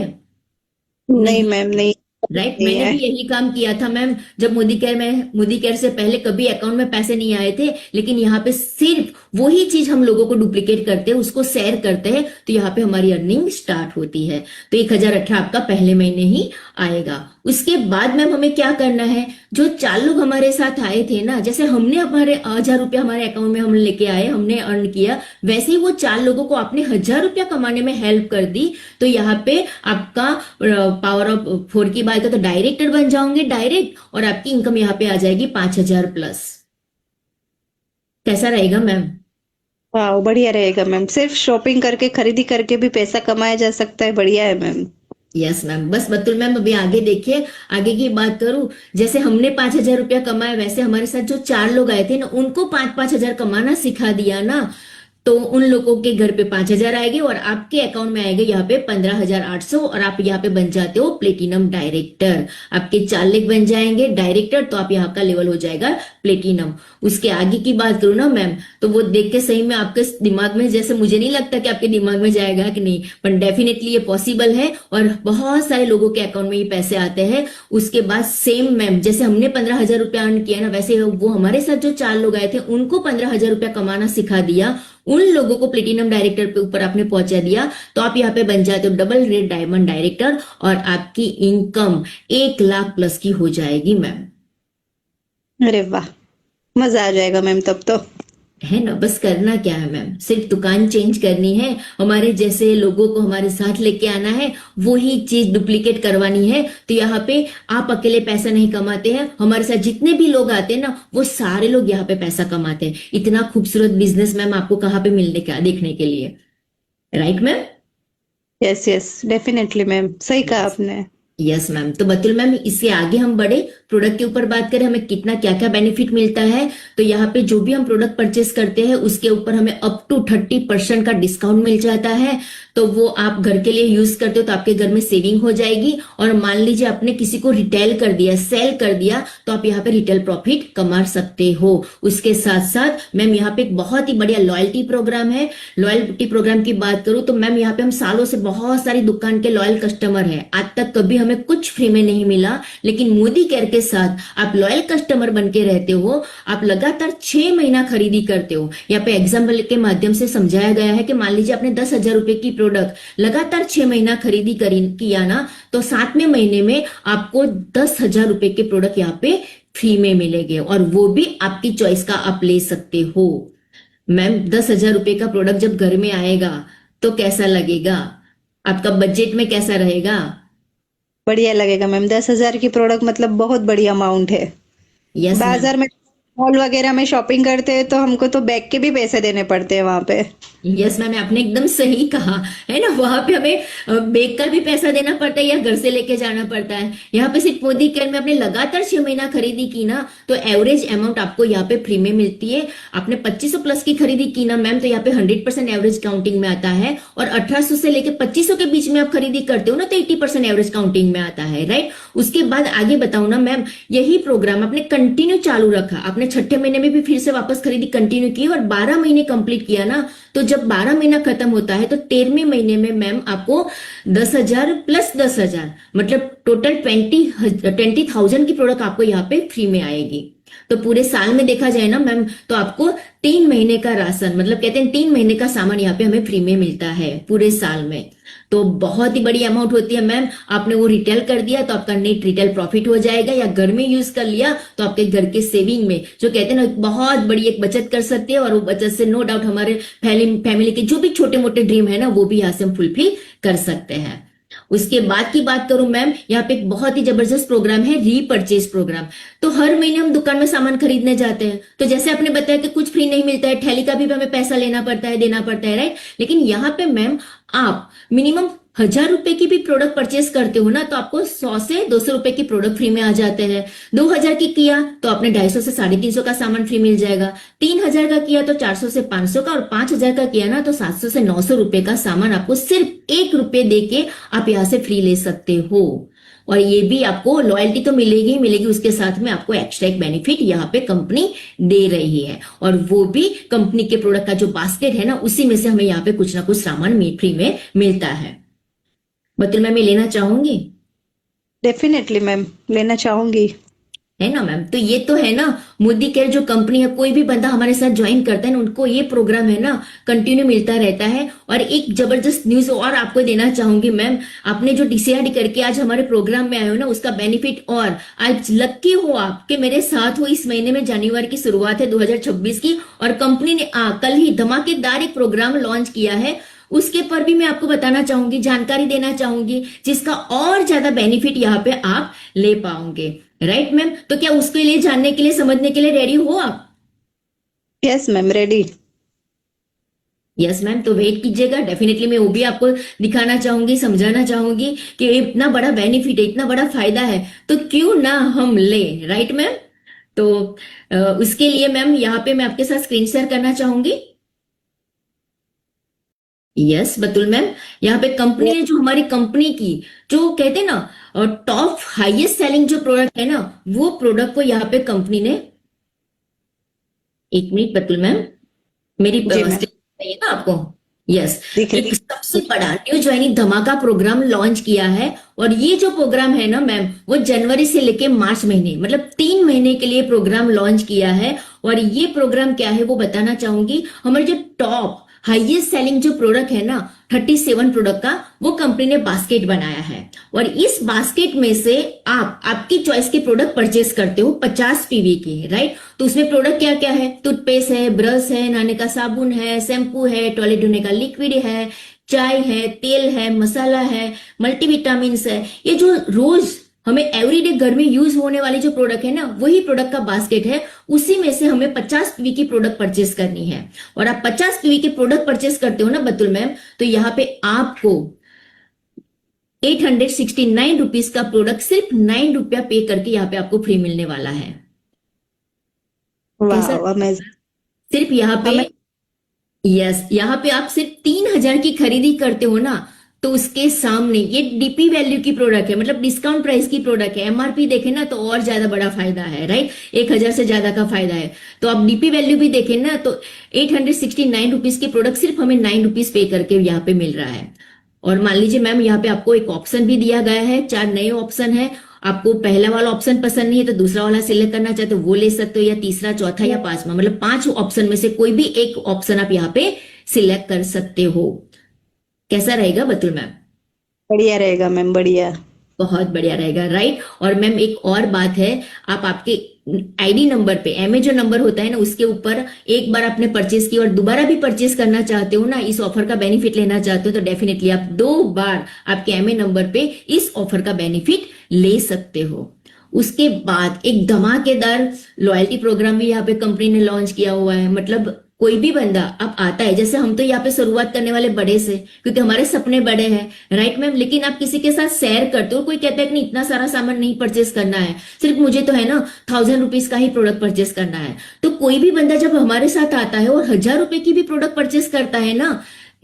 नहीं मैम, नहीं राइट? नहीं मैंने है। भी यही काम किया था मैम, जब मोदी केयर से पहले कभी अकाउंट में पैसे नहीं आए थे, लेकिन यहाँ पे सिर्फ वही चीज हम लोगों को डुप्लीकेट करते हैं, उसको शेयर करते हैं, तो यहाँ पे हमारी अर्निंग स्टार्ट होती है। तो 1018 आपका पहले महीने ही आएगा। उसके बाद मैम हमें क्या करना है, जो 4 लोग हमारे साथ आए थे ना, जैसे हमने हमारे 1000 रुपया हमारे अकाउंट में हम लेके आए, हमने अर्न किया, वैसे ही वो 4 लोगों को आपने 1000 रुपया कमाने में हेल्प कर दी। तो यहाँ पे आपका पावर ऑफ 4 की बात है तो डायरेक्टर बन जाओगे डायरेक्ट, और आपकी इनकम यहाँ पे आ जाएगी 5000 प्लस। कैसा रहेगा मैम? वाह, बढ़िया रहेगा मैम। सिर्फ शॉपिंग करके, खरीदी करके भी पैसा कमाया जा सकता है। बढ़िया है मैम। Yes ma'am. बस बतुल मैम अभी आगे देखिए, आगे की बात करूं, जैसे हमने 5000 रुपया कमाया, वैसे हमारे साथ जो 4 लोग आए थे ना उनको 5-5 हजार कमाना सिखा दिया ना, तो उन लोगों के घर पे 5000 आएंगे और आपके अकाउंट में आएगा यहाँ पे 15800, और आप यहाँ पे बन जाते हो प्लेटिनम डायरेक्टर। आपके 4 लेग बन जाएंगे डायरेक्टर, तो आप यहाँ का लेवल हो जाएगा प्लेटिनम। उसके आगे की बात करूँ ना मैम, तो वो देख के सही में आपके दिमाग में, जैसे मुझे नहीं लगता कि आपके दिमाग में जाएगा कि नहीं, पर डेफिनेटली ये पॉसिबल है और बहुत सारे लोगों के अकाउंट में ये पैसे आते हैं। उसके बाद सेम मैम जैसे हमने 15000 रुपया अर्न किया ना, वैसे वो हमारे साथ जो 4 लोग आए थे उनको 15000 रुपया कमाना सिखा दिया, उन लोगों को प्लेटिनम डायरेक्टर पे ऊपर आपने पहुंचा दिया, तो आप यहाँ पे बन जाते हो डबल रेड डायमंड डायरेक्टर, और आपकी इनकम 1 लाख प्लस की हो जाएगी मैम। अरे वाह, मजा आ जाएगा मैम तब तो। है ना? बस करना क्या है मैम, सिर्फ दुकान चेंज करनी है, हमारे जैसे लोगों को हमारे साथ लेके आना है, वही चीज डुप्लीकेट करवानी है। तो यहाँ पे आप अकेले पैसा नहीं कमाते हैं, हमारे साथ जितने भी लोग आते हैं ना वो सारे लोग यहाँ पे पैसा कमाते हैं। इतना खूबसूरत बिजनेस मैम आपको कहाँ पे मिलने का देखने के लिए? Right ma'am? Yes yes, definitely ma'am, सही कहा आपने। यस मैम, तो बतुल मैम इससे आगे हम बढ़े, प्रोडक्ट के ऊपर बात करें, हमें कितना क्या क्या बेनिफिट मिलता है। तो यहाँ पे जो भी हम प्रोडक्ट परचेस करते हैं उसके ऊपर हमें अप टू 30% का डिस्काउंट मिल जाता है। तो वो आप घर के लिए यूज करते हो तो आपके घर में सेविंग हो जाएगी। और मान लीजिए आपने किसी को रिटेल कर दिया, सेल कर दिया, तो आप यहाँ पे रिटेल प्रॉफिट कमा सकते हो। उसके साथ साथ मैम यहाँ पे एक बहुत ही बढ़िया लॉयल्टी प्रोग्राम है। लॉयल्टी प्रोग्राम की बात करूं तो मैम यहाँ पे हम सालों से बहुत सारी दुकान के लॉयल कस्टमर हैं, आज तक कभी हमें कुछ फ्री में नहीं मिला, लेकिन मोदी केयर के साथ आप लॉयल कस्टमर बन के रहते हो। आप लगातार 6 महीना खरीदी करते हो। यहाँ पे एग्जाम्पल के माध्यम से समझाया गया है कि मान लीजिए आपने 10,000 रुपए की प्रोडक्ट लगातार 6 महीना खरीदी किया ना, तो 7वें महीने में आपको 10,000 रुपए के प्रोडक्ट यहाँ पे फ्री में मिलेंगे, और वो भी आपकी चॉइस का आप ले सकते हो। मैम 10,000 रुपए का प्रोडक्ट जब घर में आएगा तो कैसा लगेगा, आपका बजट में कैसा रहेगा? बढ़िया लगेगा मैम। 10,000 की प्रोडक्ट मतलब बहुत बड़ी अमाउंट है। Yes ma'am. बाजार में, मॉल वगैरह में शॉपिंग करते हैं तो हमको तो बैग के भी पैसे देने पड़ते हैं वहां पे। यस मैम, आपने एकदम सही कहा है ना। वहां पे हमें बैग का भी पैसा देना पड़ता है या घर से लेके जाना पड़ता है। यहाँ पे सिर्फ मोदी केयर में आपने लगातार 6 महीना खरीदी की ना, तो एवरेज अमाउंट आपको यहाँ पे फ्री में मिलती है। आपने 2500 प्लस की खरीदी की ना मैम, तो यहाँ पे 100% एवरेज काउंटिंग में आता है। और 1800 से लेके 2500 के बीच में आप खरीदी करते हो ना, तो 80% एवरेज काउंटिंग में आता है, राइट। उसके बाद आगे बताऊं ना मैम, यही प्रोग्राम आपने कंटिन्यू चालू रखा, आपने 6ठे महीने में भी फिर से वापस खरीदी कंटिन्यू की और 12 महीने कंप्लीट किया ना, तो जब 12 महीना खत्म होता है तो 13वें महीने में मैम आपको 10,000 प्लस 10,000 मतलब टोटल 20,000 की प्रोडक्ट आपको यहाँ पे फ्री में आएगी। तो पूरे साल में देखा जाए ना मैम, तो आपको 3 महीने का राशन, मतलब कहते हैं 3 महीने का सामान यहाँ पे हमें फ्री में मिलता है पूरे साल में। तो बहुत ही बड़ी अमाउंट होती है मैम। आपने वो रिटेल कर दिया तो आपका नेट रिटेल प्रॉफिट हो जाएगा, या घर में यूज कर लिया तो आपके घर के सेविंग में, जो कहते हैं ना, बहुत बड़ी एक बचत कर सकते हैं। और वो बचत से नो डाउट हमारे फैमिली के जो भी छोटे मोटे ड्रीम है ना, वो भी यहाँ से हम फुलफिल कर सकते हैं। उसके बाद की बात करूं मैम, यहाँ पे एक बहुत ही जबरदस्त प्रोग्राम है, रीपरचेज प्रोग्राम। तो हर महीने हम दुकान में सामान खरीदने जाते हैं, तो जैसे आपने बताया कि कुछ फ्री नहीं मिलता है, थैली का भी हमें पैसा लेना पड़ता है, देना पड़ता है, राइट। लेकिन यहाँ पे मैम आप मिनिमम 1,000 रुपए की भी प्रोडक्ट परचेस करते हो ना, तो आपको 100 से 200 रुपए की प्रोडक्ट फ्री में आ जाते हैं। 2,000 की किया तो आपने 250 से 350 का सामान फ्री मिल जाएगा। 3,000 का किया तो 400 से 500 का, और 5,000 का किया ना तो 700 से 900 रुपए का सामान आपको सिर्फ 1 रुपए देके आप यहाँ से फ्री ले सकते हो। और ये भी आपको लॉयल्टी तो मिलेगी ही मिलेगी, उसके साथ में आपको एक्स्ट्रा एक बेनिफिट यहाँ पे कंपनी दे रही है, और वो भी कंपनी के प्रोडक्ट का जो बास्केट है ना, उसी में से हमें यहाँ पे कुछ ना कुछ सामान फ्री में मिलता है। बतुल मैम, मैं लेना चाहूंगी। डेफिनेटली मैम, लेना चाहूंगी। है ना मैम। तो ये तो है ना, मोदी केयर जो कंपनी है, कोई भी बंदा हमारे साथ ज्वाइन करता है ना, उनको ये प्रोग्राम है ना कंटिन्यू मिलता रहता है। और एक जबरदस्त न्यूज और आपको देना चाहूंगी मैम, आपने जो डिसाइड करके आज हमारे प्रोग्राम में आए हो ना, उसका बेनिफिट, और आज लक्की हो आप कि मेरे साथ हो। इस महीने में जनवरी की शुरुआत है 2026 की, और कंपनी ने कल ही धमाकेदार एक प्रोग्राम लॉन्च किया है। उसके पर भी मैं आपको बताना चाहूंगी, जानकारी देना चाहूंगी, जिसका और ज्यादा बेनिफिट यहाँ पे आप ले पाओगे, राइट मैम। तो क्या उसके लिए जानने के लिए, समझने के लिए रेडी हो आप? Yes ma'am, ready. Yes ma'am, तो वेट कीजिएगा, डेफिनेटली मैं वो भी आपको दिखाना चाहूंगी, समझाना चाहूंगी कि इतना बड़ा बेनिफिट है, इतना बड़ा फायदा है, तो क्यों ना हम ले, राइट मैम। तो उसके लिए मैम यहाँ पे मैं आपके साथ स्क्रीन शेयर करना चाहूंगी। यस बतुल मैम, यहाँ पे कंपनी ने जो हमारी कंपनी की जो कहते हैं ना टॉप हाईएस्ट सेलिंग जो प्रोडक्ट है ना, वो प्रोडक्ट को यहाँ पे कंपनी ने, एक मिनट बतुल मैम, मेरी चाहिए ना आपको। यस, एक सबसे बड़ा न्यू ज्वाइनिंग धमाका प्रोग्राम लॉन्च किया है। और ये जो प्रोग्राम है ना मैम, वो जनवरी से लेके मार्च महीने, मतलब 3 महीने के लिए प्रोग्राम लॉन्च किया है। और ये प्रोग्राम क्या है वो बताना चाहूंगी। हमारे जो टॉप हाईएस्ट सेलिंग जो प्रोडक्ट है ना, 37 प्रोडक्ट का, वो कंपनी ने बास्केट बनाया है। और इस बास्केट में से आप आपकी चॉइस के प्रोडक्ट परचेस करते हो 50 पीवी की, राइट। तो उसमें प्रोडक्ट क्या क्या है? टूथपेस्ट है, ब्रश है, नहाने का साबुन है, शैम्पू है, टॉयलेट धोने का लिक्विड है, चाय है, तेल है, मसाला है, मल्टीविटामिन है। ये जो रोज हमें एवरीडे घर में यूज होने वाले जो प्रोडक्ट है ना, वही प्रोडक्ट का बास्केट है। उसी में से हमें 50 पीवी की प्रोडक्ट परचेस करनी है। और आप 50 पीवी के प्रोडक्ट परचेस करते हो ना बतुल मैम, तो यहाँ पे आपको 869 रुपीज का प्रोडक्ट सिर्फ 9 रुपया पे करके यहाँ पे आपको फ्री मिलने वाला है। कैसा? वाह, अमेजिंग। सिर्फ यहाँ पे, यस, यहाँ पे आप सिर्फ 3,000 की खरीदी करते हो ना, तो उसके सामने ये डीपी वैल्यू की प्रोडक्ट है, मतलब डिस्काउंट प्राइस की प्रोडक्ट है। एमआरपी देखें ना तो और ज्यादा बड़ा फायदा है, राइट? 1,000 से ज्यादा का फायदा है। तो आप डीपी वैल्यू भी देखें ना तो 869 रुपीज की प्रोडक्ट सिर्फ हमें 9 रुपीज पे करके यहाँ पे मिल रहा है। और मान लीजिए मैम, यहाँ पे आपको एक ऑप्शन भी दिया गया है, 4 नए ऑप्शन है। आपको पहला वाला ऑप्शन पसंद नहीं है तो दूसरा वाला सिलेक्ट करना चाहते हो वो ले सकते हो, या तीसरा, चौथा या पांचवा, मतलब 5 ऑप्शन में से कोई भी एक ऑप्शन आप यहाँ पे सिलेक्ट कर सकते हो। कैसा रहेगा बतुल मैम? बढ़िया रहेगा मैम, बढ़िया। बहुत बढ़िया रहेगा, राइट? और मैम एक और बात है, आप आपके आईडी नंबर पे, एमए जो नंबर होता है ना उसके ऊपर एक बार आपने परचेस की और दोबारा भी परचेस करना चाहते हो ना, इस ऑफर का बेनिफिट लेना चाहते हो, तो डेफिनेटली आप 2 बार आपके एमए नंबर पे इस ऑफर का बेनिफिट ले सकते हो। उसके बाद एक धमाकेदार लॉयल्टी प्रोग्राम भी यहाँ पे कंपनी ने लॉन्च किया हुआ है। मतलब कोई भी बंदा अब आता है, जैसे हम तो यहाँ पे शुरुआत करने वाले बड़े से, क्योंकि हमारे सपने बड़े हैं, राइट मैम? लेकिन आप किसी के साथ शेयर करते हो, कोई कहता है कि नहीं इतना सारा सामान नहीं परचेस करना है, सिर्फ मुझे तो है ना 1,000 रुपीज का ही प्रोडक्ट परचेस करना है। तो कोई भी बंदा जब हमारे साथ आता है और 1,000 रुपए की भी प्रोडक्ट परचेस करता है ना,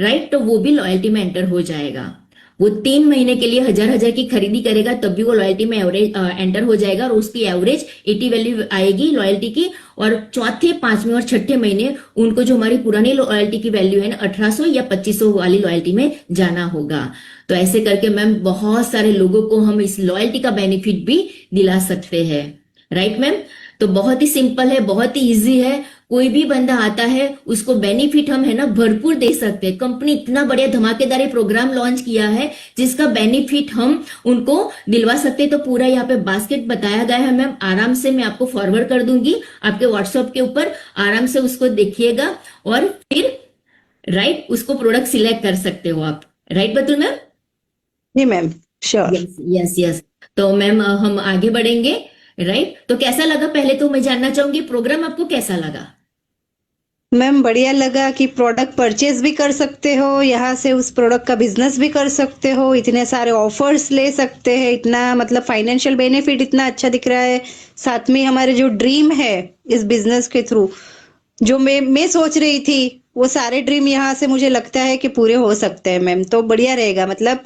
राइट, तो वो भी लॉयल्टी में एंटर हो जाएगा। वो 3 महीने के लिए 1,000 की खरीदी करेगा तब भी वो लॉयल्टी में एवरेज एंटर हो जाएगा, और उसकी एवरेज 80 वैल्यू आएगी लॉयल्टी की। और चौथे, 5वें और 6ठे महीने उनको जो हमारी पुरानी लॉयल्टी की वैल्यू है ना 1,800 या 2,500 वाली लॉयल्टी में जाना होगा। तो ऐसे करके मैम बहुत सारे लोगों को हम इस लॉयल्टी का बेनिफिट भी दिला सकते हैं, राइट मैम? तो बहुत ही सिंपल है, बहुत ही इजी है। कोई भी बंदा आता है उसको बेनिफिट हम है ना भरपूर दे सकते हैं। कंपनी इतना बढ़िया धमाकेदार प्रोग्राम लॉन्च किया है जिसका बेनिफिट हम उनको दिलवा सकते हैं। तो पूरा यहाँ पे बास्केट बताया गया है मैम, आराम से मैं आपको फॉरवर्ड कर दूंगी आपके व्हाट्सएप के ऊपर, आराम से उसको देखिएगा और फिर राइट उसको प्रोडक्ट सिलेक्ट कर सकते हो आप, राइट बतुल मैम? जी ma'am, sure. Yes yes yes. तो मैम हम आगे बढ़ेंगे, राइट? तो कैसा लगा, पहले तो मैं जानना चाहूंगी प्रोग्राम आपको कैसा लगा? मैम बढ़िया लगा कि प्रोडक्ट परचेज भी कर सकते हो, यहाँ से उस प्रोडक्ट का बिजनेस भी कर सकते हो, इतने सारे ऑफर्स ले सकते हैं, इतना मतलब फाइनेंशियल बेनिफिट इतना अच्छा दिख रहा है। साथ में हमारे जो ड्रीम है इस बिजनेस के थ्रू, जो मैं सोच रही थी, वो सारे ड्रीम यहाँ से मुझे लगता है कि पूरे हो सकते हैं मैम। तो बढ़िया रहेगा, मतलब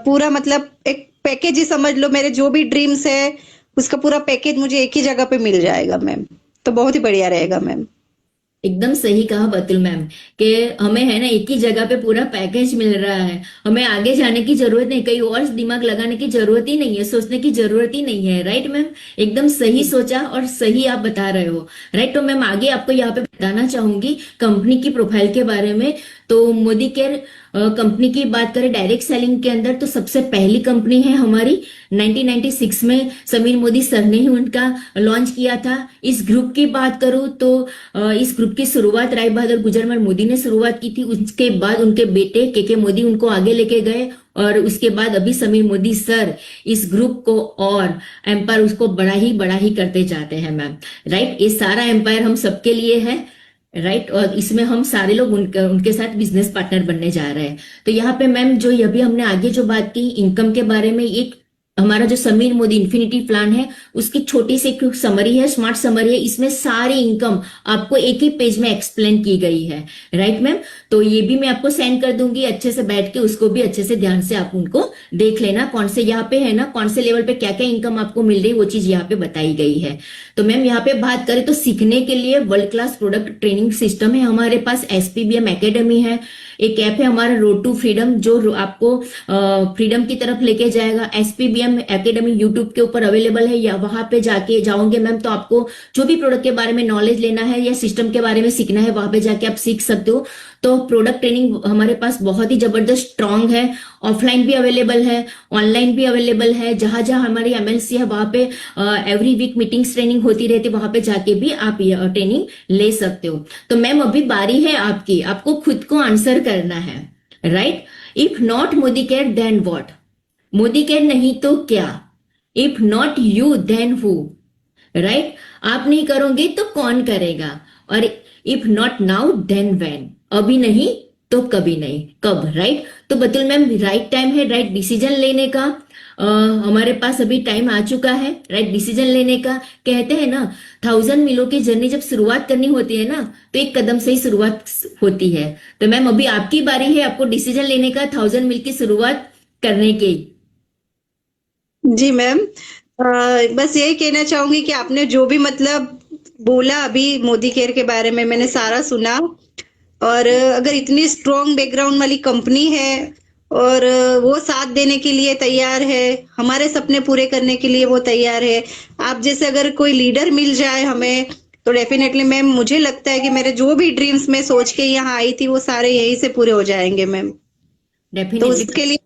पूरा मतलब एक पैकेज ही समझ लो, मेरे जो भी ड्रीम्स है उसका पूरा पैकेज मुझे एक ही जगह पे मिल जाएगा मैम। तो बहुत ही बढ़िया रहेगा मैम। एकदम सही कहा बतुल मैम कि हमें है ना एक ही जगह पे पूरा पैकेज मिल रहा है, हमें आगे जाने की जरूरत नहीं, कहीं और दिमाग लगाने की जरूरत ही नहीं है, सोचने की जरूरत ही नहीं है, राइट मैम? एकदम सही सोचा और सही आप बता रहे हो, राइट? तो मैम आगे आपको यहाँ पे बताना चाहूंगी कंपनी की प्रोफाइल के बारे में। तो मोदी केयर कंपनी की बात करें डायरेक्ट सेलिंग के अंदर, तो सबसे पहली कंपनी है हमारी। 1996 में समीर मोदी सर ने ही उनका लॉन्च किया था। इस ग्रुप की बात करूं तो इस ग्रुप की शुरुआत राय बहादुर गुजरमल मोदी ने शुरुआत की थी। उसके बाद उनके बेटे के मोदी उनको आगे लेके गए, और उसके बाद अभी समीर मोदी सर इस ग्रुप को और एम्पायर उसको बड़ा ही करते जाते हैं मैम, राइट? ये सारा एम्पायर हम सबके लिए है, राइट? और इसमें हम सारे लोग उनके साथ बिजनेस पार्टनर बनने जा रहे हैं। तो यहाँ पे मैम जो अभी हमने आगे जो बात की इनकम के बारे में, एक हमारा जो समीर मोदी इन्फिनिटी प्लान है उसकी छोटी सी एक समरी है, स्मार्ट समरी है। इसमें सारी इनकम आपको एक ही पेज में एक्सप्लेन की गई है, राइट मैम? तो ये भी मैं आपको सेंड कर दूंगी, अच्छे से बैठ के उसको भी अच्छे से ध्यान से आप उनको देख लेना, कौन से यहाँ पे है ना, कौन से लेवल पे क्या क्या इनकम आपको मिल रही है वो चीज यहाँ पे बताई गई है। तो मैम यहाँ पे बात करें तो सीखने के लिए world class product training system है हमारे पास, SPBM एकेडमी है, एक ऐप है हमारा रोड टू फ्रीडम जो आपको फ्रीडम की तरफ लेके जाएगा। SPBM एकेडमी यूट्यूब के ऊपर अवेलेबल है, या वहां पे जाके जाओगे मैम तो आपको जो भी प्रोडक्ट के बारे में नॉलेज लेना है या सिस्टम के बारे में सीखना है वहां पे जाके आप सीख सकते हो। तो प्रोडक्ट ट्रेनिंग हमारे पास बहुत ही जबरदस्त स्ट्रांग है, ऑफलाइन भी अवेलेबल है, ऑनलाइन भी अवेलेबल है। जहां जहां हमारी MLC है वहां पे एवरी वीक मीटिंग्स ट्रेनिंग होती रहती है, वहां पे जाके भी आप ये ट्रेनिंग ले सकते हो। तो मैम अभी बारी है आपकी, आपको खुद को आंसर करना है, right? If not Modi care then what? Modi care नहीं तो क्या? If not you then who, right? आप नहीं करोगे तो कौन करेगा? और if not now then when? अभी नहीं तो कभी नहीं, कब, राइट? तो बतुल मैम, राइट टाइम है राइट डिसीजन लेने का। हमारे पास अभी टाइम आ चुका है राइट डिसीजन लेने का। कहते हैं ना, 1000 मीलों की जर्नी जब शुरुआत करनी होती है ना, तो एक कदम से ही शुरुआत होती है। तो मैम अभी आपकी बारी है आपको डिसीजन लेने का 1000 मील की शुरुआत करने की। जी मैम, बस यही कहना चाहूंगी कि आपने जो भी मतलब बोला अभी मोदी केयर के बारे में, मैंने सारा सुना। और अगर इतनी स्ट्रॉन्ग बैकग्राउंड वाली कंपनी है और वो साथ देने के लिए तैयार है, हमारे सपने पूरे करने के लिए वो तैयार है, आप जैसे अगर कोई लीडर मिल जाए हमें, तो डेफिनेटली मैम मुझे लगता है कि मेरे जो भी ड्रीम्स में सोच के यहाँ आई थी वो सारे यहीं से पूरे हो जाएंगे मैम। तो डेफिनेटली। उसके लिए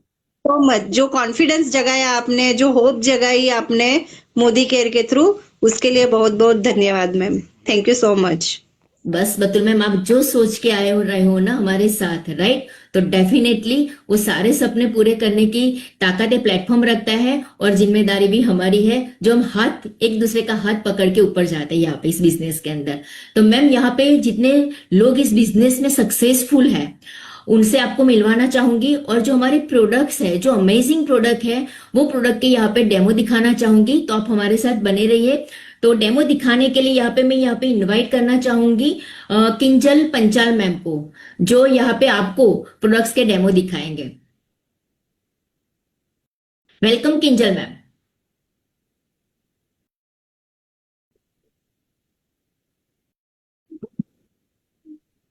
तो मत, जो कॉन्फिडेंस जगाया आपने, जो होप जगाई आपने मोदी केयर के थ्रू, उसके लिए बहुत बहुत धन्यवाद ma'am. Thank you so much. बस बतुल मैम, आप जो सोच के आए हो रहे हो ना हमारे साथ, राइट, तो डेफिनेटली वो सारे सपने पूरे करने की ताकत प्लेटफॉर्म रखता है, और जिम्मेदारी भी हमारी है, जो हम हाथ एक दूसरे का हाथ पकड़ के ऊपर जाते हैं यहाँ पे इस बिजनेस के अंदर। तो मैम यहाँ पे जितने लोग इस बिजनेस में सक्सेसफुल है उनसे आपको मिलवाना चाहूंगी, और जो हमारे प्रोडक्ट्स है, जो अमेजिंग प्रोडक्ट है, वो प्रोडक्ट के यहाँ पे डेमो दिखाना चाहूंगी। तो आप हमारे साथ बने रहिए। तो डेमो दिखाने के लिए मैं यहाँ पे इनवाइट करना चाहूंगी किंजल पंचाल मैम को, जो यहाँ पे आपको प्रोडक्ट्स के डेमो दिखाएंगे। Welcome Kinjal ma'am.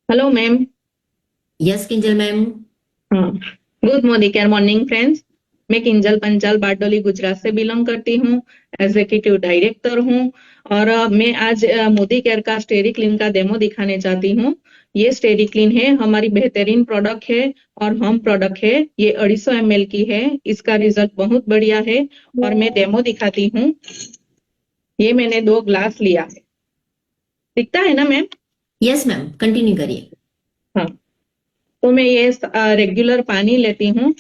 Hello ma'am. Yes Kinjal ma'am. हाँ, good Modicare morning friends. मैं किंजल पंचाल बारडोली गुजरात से बिलोंग करती हूँ, एग्जीक्यूटिव डायरेक्टर हूँ। और मैं आज मोदी केयर का स्टेरी क्लीन का डेमो दिखाने चाहती हूँ। ये स्टेरी क्लीन है, हमारी बेहतरीन प्रोडक्ट है और होम प्रोडक्ट है। ये 250 ml की है, इसका रिजल्ट बहुत बढ़िया है। और मैं डेमो दिखाती हूँ। ये मैंने 2 ग्लास लिया है, दिखता है ना मैम? यस मैम, कंटिन्यू करिए। हाँ, तो मैं ये रेगुलर पानी लेती हूँ।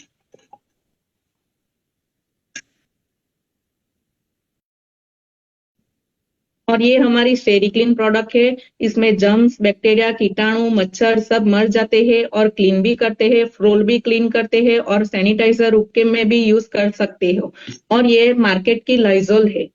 और ये हमारी स्टेरी क्लीन प्रोडक्ट है। इसमें जर्म्स, बैक्टीरिया, कीटाणु, मच्छर सब मर जाते हैं और क्लीन भी करते हैं, फ्लोर भी क्लीन करते हैं और सैनिटाइजर उपके में भी यूज कर सकते हो। और ये मार्केट की लाइजोल है,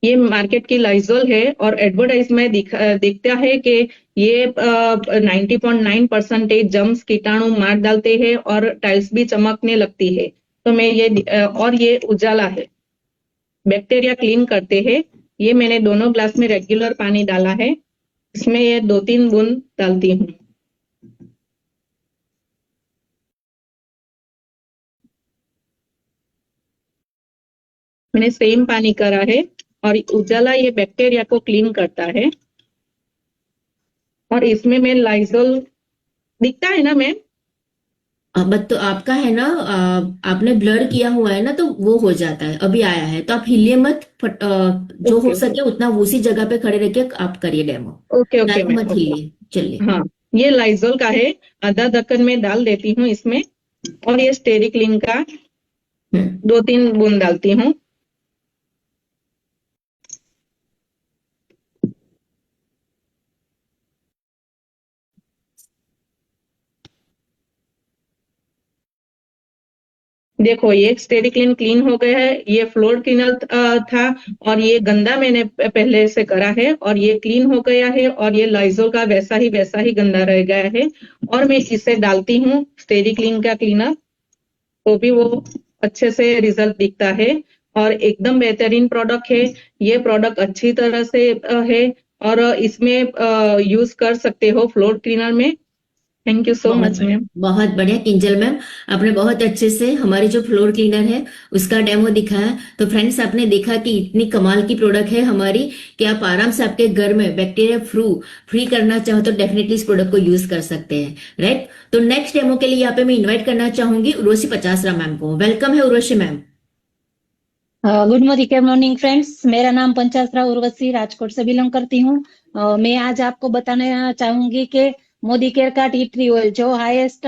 ये मार्केट की लाइजोल है। और एडवर्टाइज में दिखता है कि ये 90.9% जर्म्स, कीटाणु मार डालते हैं और टाइल्स भी चमकने लगती है। तो मैं ये और ये उजाला है, बैक्टीरिया क्लीन करते हैं। ये मैंने दोनों ग्लास में रेगुलर पानी डाला है, इसमें ये 2-3 बूंद डालती हूँ। मैंने सेम पानी करा है। और उजाला ये बैक्टीरिया को क्लीन करता है। और इसमें मैं लाइजोल, दिखता है ना मैम? बट तो आपका है ना, आपने ब्लर किया हुआ है ना, तो वो हो जाता है, अभी आया है, तो आप हिलिए मत। जो हो ओके सके उतना उसी जगह पे खड़े रह के आप करिए डेमो, ओके ओके ज्यादा मैम, मत ओके। हिलिए। चलिए। हाँ, ये लाइजोल का है, आधा ढक्कन में डाल देती हूँ इसमें। और ये स्टेरी क्लीन का हम्म। 2-3 बूंद डालती हूँ। देखो, ये स्टेरी क्लीन क्लीन हो गया है। ये फ्लोर क्लीनर था और ये गंदा मैंने पहले से करा है और ये क्लीन हो गया है। और ये लाइजोल का वैसा ही गंदा रह गया है। और मैं इसे डालती हूँ स्टेरी क्लीन का क्लीनर, तो भी वो अच्छे से रिजल्ट दिखता है। और एकदम बेहतरीन प्रोडक्ट है। ये प्रोडक्ट अच्छी तरह से है और इसमें यूज कर सकते हो फ्लोर क्लीनर में। Thank you so much ma'am. बहुत बढ़िया किंजल मैम, आपने बहुत अच्छे से हमारी जो फ्लोर क्लीनर है उसका डेमो दिखाया। तो फ्रेंड्स, आपने देखा कि इतनी कमाल की प्रोडक्ट है हमारी कि आप आराम से आपके घर में बैक्टीरिया फ्री करना चाहो तो डेफिनेटली इस प्रोडक्ट को यूज कर सकते हैं, राइट? तो नेक्स्ट डेमो के लिए यहाँ पे मैं इन्वाइट करना चाहूंगी उर्वशी पचासरा मैम को। वेलकम है Urvashi ma'am. Good morning friends, मेरा नाम पंचासरा उर्वशी राजकोट से बिलोंग करती हूँ। मैं आज आपको बताना चाहूंगी कि मोदी केयर का टी ट्री ऑयल जो हाईएस्ट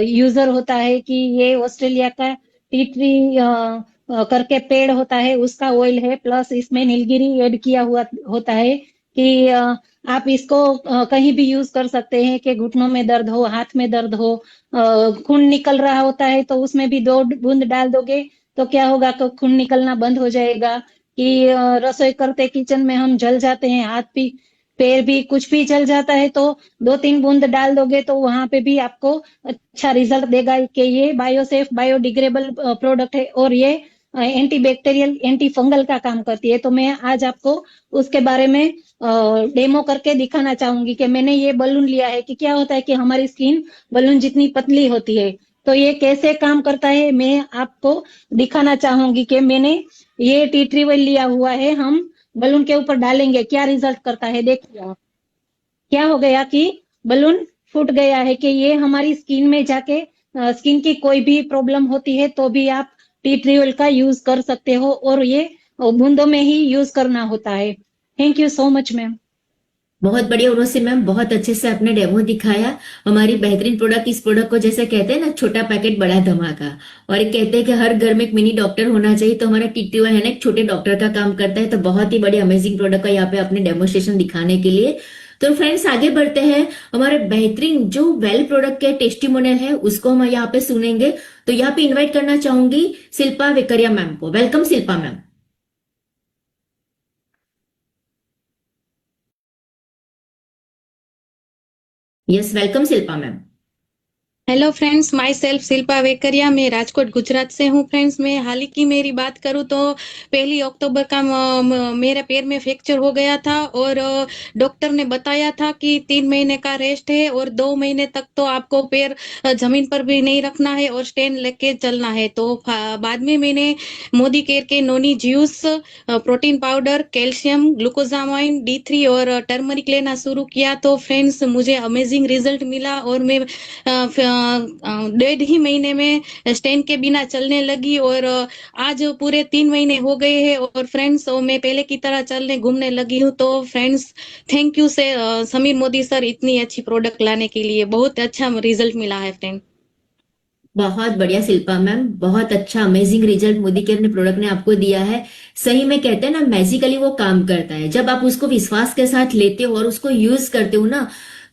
यूजर होता है, कि ये ऑस्ट्रेलिया का टी ट्री करके पेड़ होता है उसका ऑयल है, प्लस इसमें नीलगिरी ऐड किया हुआ होता है। कि आप इसको कहीं भी यूज कर सकते हैं, कि घुटनों में दर्द हो, हाथ में दर्द हो, खून निकल रहा होता है तो उसमें भी 2 बूंद डाल दोगे तो क्या होगा, कि खून निकलना बंद हो जाएगा। कि रसोई करते किचन में हम जल जाते हैं, हाथ भी पैर भी कुछ भी जल जाता है, तो 2-3 बूंद डाल दोगे तो वहां पे भी आपको अच्छा रिजल्ट देगा। कि ये बायोसेफ बायोडिग्रेडेबल प्रोडक्ट है और ये एंटी बैक्टीरियल एंटी फंगल का काम करती है। तो मैं आज आपको उसके बारे में डेमो करके दिखाना चाहूंगी कि मैंने ये बलून लिया है, कि क्या होता है कि हमारी स्किन बलून जितनी पतली होती है, तो ये कैसे काम करता है मैं आपको दिखाना चाहूंगी। कि मैंने ये टी ट्री ऑयल लिया हुआ है, हम बलून के ऊपर डालेंगे, क्या रिजल्ट करता है देखिए आप। क्या हो गया कि बलून फूट गया है। कि ये हमारी स्किन में जाके स्किन की कोई भी प्रॉब्लम होती है तो भी आप टी ट्री ऑयल का यूज कर सकते हो, और ये बूंदों में ही यूज करना होता है। Thank you so much ma'am. बहुत बढ़िया उर्वशी मैम, बहुत अच्छे से आपने डेमो दिखाया हमारी बेहतरीन प्रोडक्ट। इस प्रोडक्ट को जैसे कहते हैं ना, छोटा पैकेट बड़ा धमाका, और एक कहते हैं कि हर घर में एक मिनी डॉक्टर होना चाहिए, तो हमारा टीटीओ है ना एक छोटे डॉक्टर का काम करता है। तो बहुत ही बड़ी अमेजिंग प्रोडक्ट का यहाँ पे आपने डेमोस्ट्रेशन दिखाने के लिए। तो फ्रेंड्स आगे बढ़ते हैं, हमारे बेहतरीन जो वेल प्रोडक्ट के टेस्टिमोनियल है उसको हम यहाँ पे सुनेंगे। तो यहाँ पे इन्वाइट करना चाहूंगी शिल्पा वेकरिया मैम को। Welcome Shilpa ma'am. Yes, welcome Shilpa ma'am. Hello friends, my self Shilpa Vekariya. मैं राजकोट गुजरात से हूँ। फ्रेंड्स, मैं हाल ही की मेरी बात करूँ तो 1 अक्टूबर का मेरे पैर में फ्रैक्चर हो गया था, और डॉक्टर ने बताया था कि 3 महीने का रेस्ट है और 2 महीने तक तो आपको पैर जमीन पर भी नहीं रखना है और स्टैंड लेके चलना है। तो बाद में मैंने मोदी केयर के noni juice, protein powder, calcium, glucosamine D3 और टर्मरिक लेना शुरू किया। तो फ्रेंड्स, मुझे अमेजिंग रिजल्ट मिला और मैं 1.5 महीने में स्टैंड के बिना चलने लगी, और आज पूरे 3 महीने हो गए हैं और फ्रेंड्स मैं पहले की तरह चलने घूमने लगी हूँ। तो फ्रेंड्स, थैंक यू से समीर मोदी सर, इतनी अच्छी प्रोडक्ट लाने के लिए। बहुत अच्छा रिजल्ट मिला है फ्रेंड। बहुत बढ़िया शिल्पा मैम, बहुत अच्छा अमेजिंग रिजल्ट मोदी केयर ने प्रोडक्ट ने आपको दिया है। सही में कहते हैं ना, मैजिकली वो काम करता है। जब आप उसको विश्वास के साथ लेते हो और उसको यूज करते हो ना,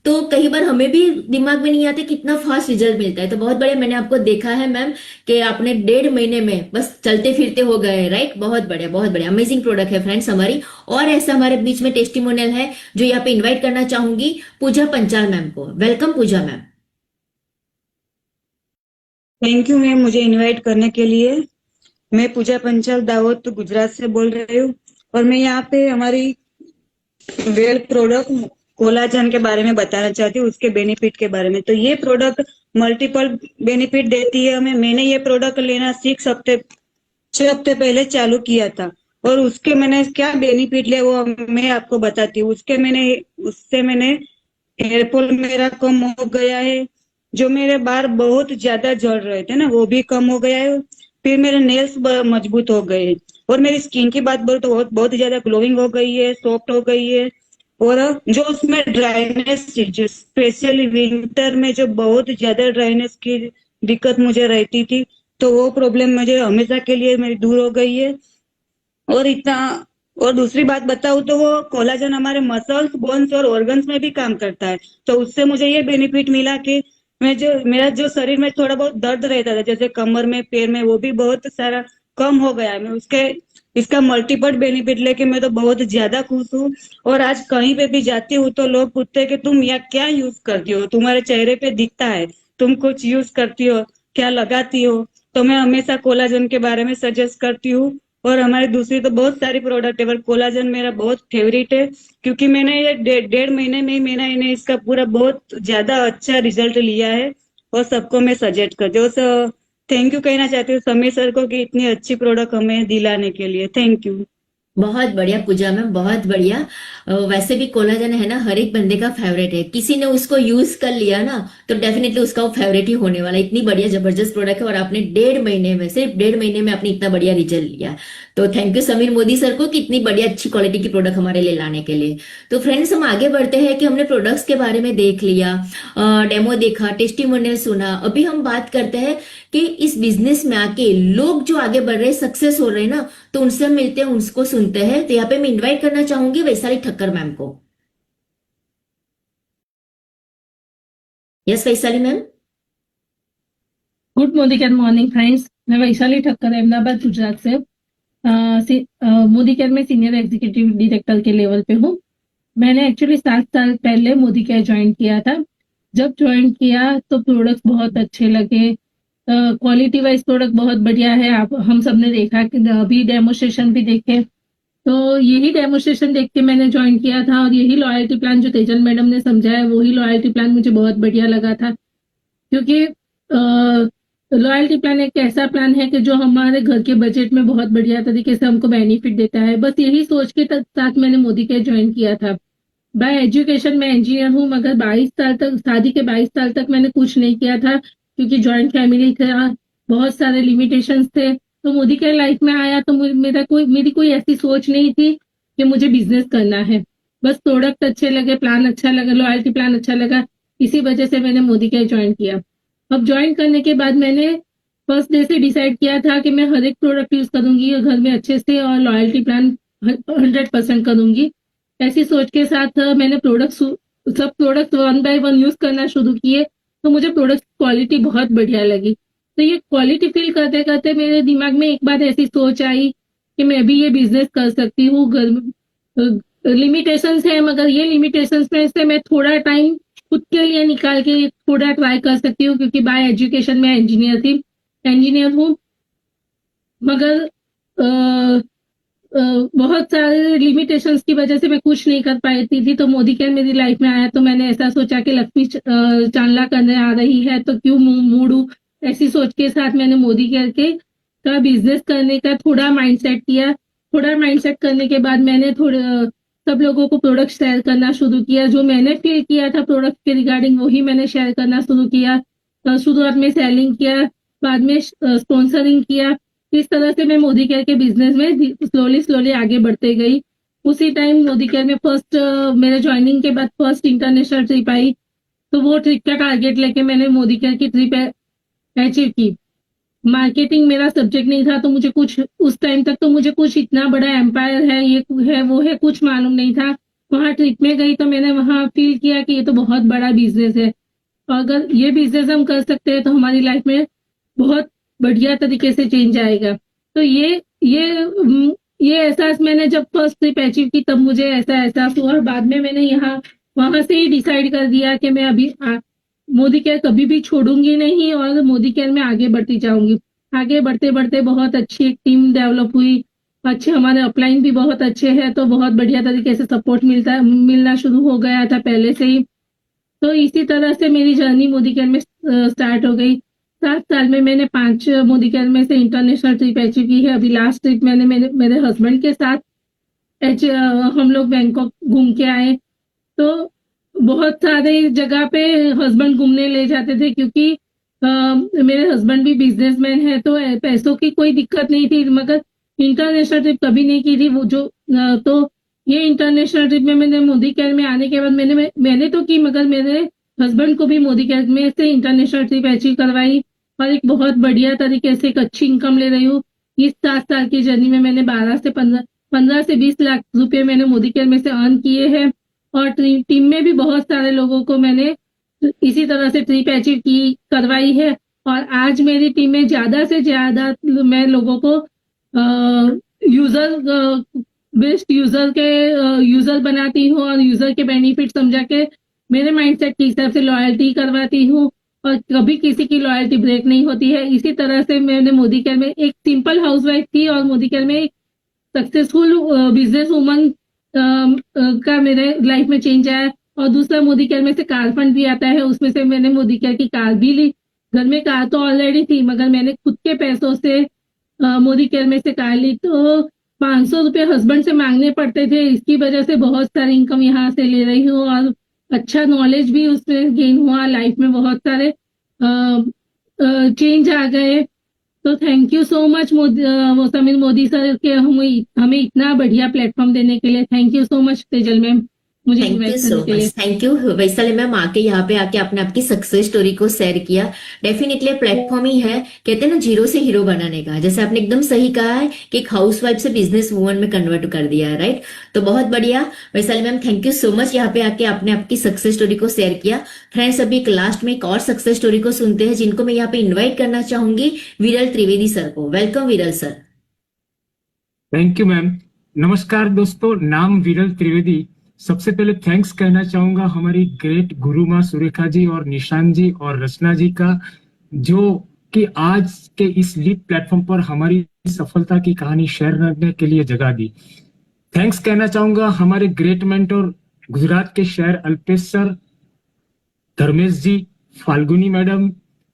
तो कई बार हमें भी दिमाग में नहीं आते कितना फास्ट रिजल्ट मिलता है। तो बहुत बढ़िया, मैंने आपको देखा है मैम कि आपने 1.5 महीने में बस चलते फिरते हो गए, राइट। बहुत बढ़िया, बहुत बढ़िया, अमेजिंग प्रोडक्ट है फ्रेंड्स हमारी। और ऐसा हमारे बीच में टेस्टिमोनियल है जो यहाँ पे इन्वाइट करना चाहूंगी पूजा पंचाल मैम को। Welcome Pooja ma'am. Thank you ma'am मुझे इनवाइट करने के लिए। मैं पूजा पंचाल दाहोद गुजरात से बोल रही हूँ, और मैं यहाँ पे हमारी वेल प्रोडक्ट कोलाजन के बारे में बताना चाहती हूँ, उसके बेनिफिट के बारे में। तो ये प्रोडक्ट मल्टीपल बेनिफिट देती है हमें। मैंने ये प्रोडक्ट लेना 6 हफ्ते पहले चालू किया था, और उसके मैंने क्या बेनिफिट लिया वो मैं आपको बताती हूँ। उससे मैंने हेयरफॉल मेरा कम हो गया है, जो मेरे बाल बहुत ज्यादा झड़ रहे थे ना वो भी कम हो गया है। फिर मेरे नेल्स मजबूत हो गए, और मेरी स्किन की बात बोलो तो बहुत ज्यादा ग्लोइंग हो गई है, सॉफ्ट हो गई है। और जो उसमें ड्राइनेस, जो स्पेशली विंटर में जो बहुत ज्यादा ड्राइनेस की दिक्कत मुझे रहती थी, तो वो प्रॉब्लम मुझे हमेशा के लिए मेरी दूर हो गई है। और दूसरी बात बताऊं तो वो कोलाजन हमारे मसल्स, बोन्स और ऑर्गन्स में भी काम करता है। तो उससे मुझे ये बेनिफिट मिला कि मेरा जो शरीर में थोड़ा बहुत दर्द रहता था, जैसे कमर में, पैर में, वो भी बहुत सारा कम हो गया है। मैं इसका मल्टीपल बेनिफिट लेके मैं तो बहुत ज्यादा खुश हूँ। और आज कहीं पे भी जाती हूँ तो लोग पूछते हैं कि तुम यहाँ क्या यूज करती हो, तुम्हारे चेहरे पे दिखता है, तुम कुछ यूज करती हो, क्या लगाती हो। तो मैं हमेशा कोलाजन के बारे में सजेस्ट करती हूँ। और हमारी दूसरी तो बहुत सारी प्रोडक्ट है, पर कोलाजन मेरा बहुत फेवरेट है, क्योंकि मैंने ये 1.5 महीने में ही मैंने इसका पूरा बहुत ज्यादा अच्छा रिजल्ट लिया है, और सबको मैं सजेस्ट करती हूँ। थैंक यू कहना चाहती हूँ समीर सर को कि इतनी अच्छी प्रोडक्ट हमें दिलाने के लिए। Thank you. बहुत बढ़िया पूजा मैम, बहुत बढ़िया। वैसे भी कोलाजन है ना हर एक बंदे का फेवरेट है। किसी ने उसको यूज कर लिया ना तो डेफिनेटली उसका वो फेवरेट ही होने वाला है। इतनी बढ़िया जबरदस्त प्रोडक्ट है, और आपने 1.5 महीने में, सिर्फ 1.5 महीने में आपने इतना बढ़िया रिजल्ट लिया। तो thank you Sameer Modi sir को कि इतनी बढ़िया अच्छी क्वालिटी की प्रोडक्ट हमारे लिए लाने के लिए। तो फ्रेंड्स, हम आगे बढ़ते हैं कि हमने प्रोडक्ट्स के बारे में देख लिया, डेमो देखा, टेस्टिमोनियल सुना। अभी हम बात करते हैं कि इस बिजनेस में आके लोग जो आगे बढ़ रहे हैं, सक्सेस हो रहे हैं ना, तो उनसे हम मिलते हैं, उनको सुनते हैं। तो यहाँ पे मैं इनवाइट करना चाहूंगी वैशाली ठक्कर मैम को। Yes Vaishali ma'am. Good morning friends, मैं वैशाली ठक्कर अहमदाबाद गुजरात से मोदी केयर में सीनियर एग्जीक्यूटिव डायरेक्टर के लेवल पे हूँ। मैंने एक्चुअली 7 साल पहले मोदी केयर ज्वाइन किया था। जब ज्वाइन किया तो प्रोडक्ट्स बहुत अच्छे लगे, क्वालिटी वाइज प्रोडक्ट बहुत बढ़िया है। आप हम सब ने देखा कि अभी डेमोस्ट्रेशन भी देखे, तो यही डेमोस्ट्रेशन देख के मैंने ज्वाइन किया था। और यही लॉयल्टी प्लान जो तेजल मैडम ने समझाया, वही लॉयल्टी प्लान मुझे बहुत बढ़िया लगा था, क्योंकि लॉयल्टी प्लान एक ऐसा प्लान है कि जो हमारे घर के बजट में बहुत बढ़िया तरीके से हमको बेनिफिट देता है। बस यही सोच के साथ मैंने मोदी केयर ज्वाइन किया था। बाय एजुकेशन मैं इंजीनियर हूँ, मगर 22 साल तक, शादी के 22 साल तक मैंने कुछ नहीं किया था, क्योंकि ज्वाइंट फैमिली था, बहुत सारे लिमिटेशंस थे। तो मोदी केयर लाइफ में आया तो मेरी कोई ऐसी सोच नहीं थी कि मुझे बिजनेस करना है। बस प्रोडक्ट अच्छे लगे, प्लान अच्छा लगा, लॉयल्टी प्लान अच्छा लगा, इसी वजह से मैंने मोदी केयर ज्वाइन किया। अब ज्वाइन करने के बाद मैंने फर्स्ट डे से डिसाइड किया था कि मैं हर एक प्रोडक्ट यूज करूंगी घर में अच्छे से, और लॉयल्टी प्लान 100% करूंगी। ऐसी सोच के साथ मैंने सब प्रोडक्ट 1 बाय 1 यूज करना शुरू किए, तो मुझे प्रोडक्ट क्वालिटी बहुत बढ़िया लगी। तो ये क्वालिटी फील करते करते मेरे दिमाग में एक बार ऐसी सोच आई कि मैं भी ये बिजनेस कर सकती हूँ। लिमिटेशंस है, मगर ये लिमिटेशंस में से मैं थोड़ा टाइम खुद के लिए निकाल के थोड़ा ट्राई कर सकती हूँ, क्योंकि बाय एजुकेशन में इंजीनियर हूँ, मगर बहुत सारे लिमिटेशंस की वजह से मैं कुछ नहीं कर पाती थी। तो मोदी केयर मेरी लाइफ में आया तो मैंने ऐसा सोचा कि लक्ष्मी चांदला करने आ रही है तो क्यों मूडू, ऐसी सोच के साथ मैंने मोदी केयर का बिजनेस करने का थोड़ा माइंडसेट किया। थोड़ा माइंडसेट करने के बाद मैंने सब लोगों को प्रोडक्ट शेयर करना शुरू किया। जो मैंने फील किया था प्रोडक्ट के रिगार्डिंग, वही मैंने शेयर करना शुरू किया। शुरुआत में सेलिंग किया, बाद में स्पॉन्सरिंग किया। इस तरह से मैं मोदी केयर के बिजनेस में स्लोली आगे बढ़ते गई। उसी टाइम मोदी केयर में मेरे ज्वाइनिंग के बाद फर्स्ट इंटरनेशनल ट्रिप आई, तो वो ट्रिप का टारगेट लेके मैंने मोदी केयर की ट्रिप अचीव की। मार्केटिंग मेरा सब्जेक्ट नहीं था, तो मुझे कुछ उस टाइम तक तो मुझे कुछ इतना बड़ा एम्पायर है, ये है वो है, कुछ मालूम नहीं था। वहां ट्रिप में गई तो मैंने वहां फील किया कि ये तो बहुत बड़ा बिजनेस है, और अगर ये बिजनेस हम कर सकते हैं तो हमारी लाइफ में बहुत बढ़िया तरीके से चेंज आएगा। तो ये एहसास मैंने जब फर्स्ट ट्रिप अचीव की, तब मुझे ऐसा एहसास हुआ। बाद में मैंने वहां से ही डिसाइड कर दिया कि मैं अभी मोदी केयर कभी भी छोड़ूंगी नहीं, और मोदी केयर में आगे बढ़ती जाऊंगी। आगे बढ़ते बढ़ते बहुत अच्छी एक टीम डेवलप हुई, अच्छे हमारे अपलाइन भी बहुत अच्छे हैं, तो बहुत बढ़िया तरीके से सपोर्ट मिलना शुरू हो गया था पहले से ही। तो इसी तरह से मेरी जर्नी मोदी केयर में स्टार्ट हो गई। 7 साल में मैंने 5 मोदी केयर में से इंटरनेशनल ट्रिप अचीव की है। अभी लास्ट ट्रिप मैंने मेरे हस्बैंड के साथ हम लोग बैंकॉक घूम के आए। तो बहुत सारे जगह पे हस्बैंड घूमने ले जाते थे, क्योंकि मेरे हस्बैंड भी बिजनेसमैन है, तो पैसों की कोई दिक्कत नहीं थी, मगर इंटरनेशनल ट्रिप कभी नहीं की थी। तो ये इंटरनेशनल ट्रिप में मैंने मोदी केयर में आने के बाद मैंने तो की, मगर मेरे हस्बैंड को भी मोदी केयर में से इंटरनेशनल ट्रिप अचीव करवाई, और एक बहुत बढ़िया तरीके से एक अच्छी इनकम ले रही हूँ। इस 7 साल की जर्नी में मैंने 15 से 20 लाख रुपए मैंने मोदी केयर में से अर्न किए हैं, और टीम में भी बहुत सारे लोगों को मैंने इसी तरह से ट्रिप अचीव करवाई है। और आज मेरी टीम में ज्यादा से ज्यादा मैं लोगों को बेस्ट यूजर बनाती हूँ, और यूजर के बेनिफिट समझा के मेरे माइंडसेट के हिसाब से लॉयल्टी करवाती हूँ, और कभी किसी की लॉयल्टी ब्रेक नहीं होती है। इसी तरह से मैंने मोदी केयर में एक सिंपल हाउसवाइफ थी, और मोदी केयर में एक सक्सेसफुल बिजनेस वूमन का मेरे लाइफ में चेंज आया। और दूसरा मोदी केयर में से कार फंड भी आता है, उसमें से मैंने मोदी केयर की कार भी ली। घर में कार तो ऑलरेडी थी, मगर मैंने खुद के पैसों से मोदी केयर में से कार ली। तो 500 रुपये हस्बैंड से मांगने पड़ते थे, इसकी वजह से बहुत सारी इनकम यहाँ से ले रही हूँ, और अच्छा नॉलेज भी उसमें गेन हुआ। लाइफ में बहुत सारे चेंज आ गए। तो thank you so much Sameer Modi sir के हमें इतना बढ़िया प्लेटफॉर्म देने के लिए। Thank you so much Tejal ma'am, मुझे थैंक यू इन्वाइट सो करने के लिए। Much, thank you Vaishali ma'am, आके यहाँ पे आके आपने आपकी सक्सेस स्टोरी को शेयर किया। डेफिनेटली प्लेटफॉर्म ही है, कहते हैं ना, जीरो से हीरो बनाने का। जैसे आपने एकदम सही कहा है कि एक हाउसवाइफ से बिजनेस वुमन में कन्वर्ट कर दिया है, राइट। तो बहुत बढ़िया Vaishali ma'am, thank you so much, यहाँ पे आके आपने आपकी सक्सेस स्टोरी को शेयर किया। फ्रेंड्स, अभी एक लास्ट में एक और सक्सेस स्टोरी को सुनते हैं, जिनको मैं यहाँ पे इन्वाइट करना चाहूंगी, विरल त्रिवेदी सर को। वेलकम विरल सर। Thank you ma'am. नमस्कार दोस्तों, नाम विरल त्रिवेदी। सबसे पहले थैंक्स कहना चाहूंगा हमारी ग्रेट गुरु माँ सुरेखा जी और निशान जी और रचना जी का, जो कि आज के इस लीड प्लेटफॉर्म पर हमारी सफलता की कहानी शेयर करने के लिए जगह दी। थैंक्स कहना चाहूंगा हमारे ग्रेट मेंटर गुजरात के शहर अल्पेश सर, धर्मेश जी, फाल्गुनी मैडम,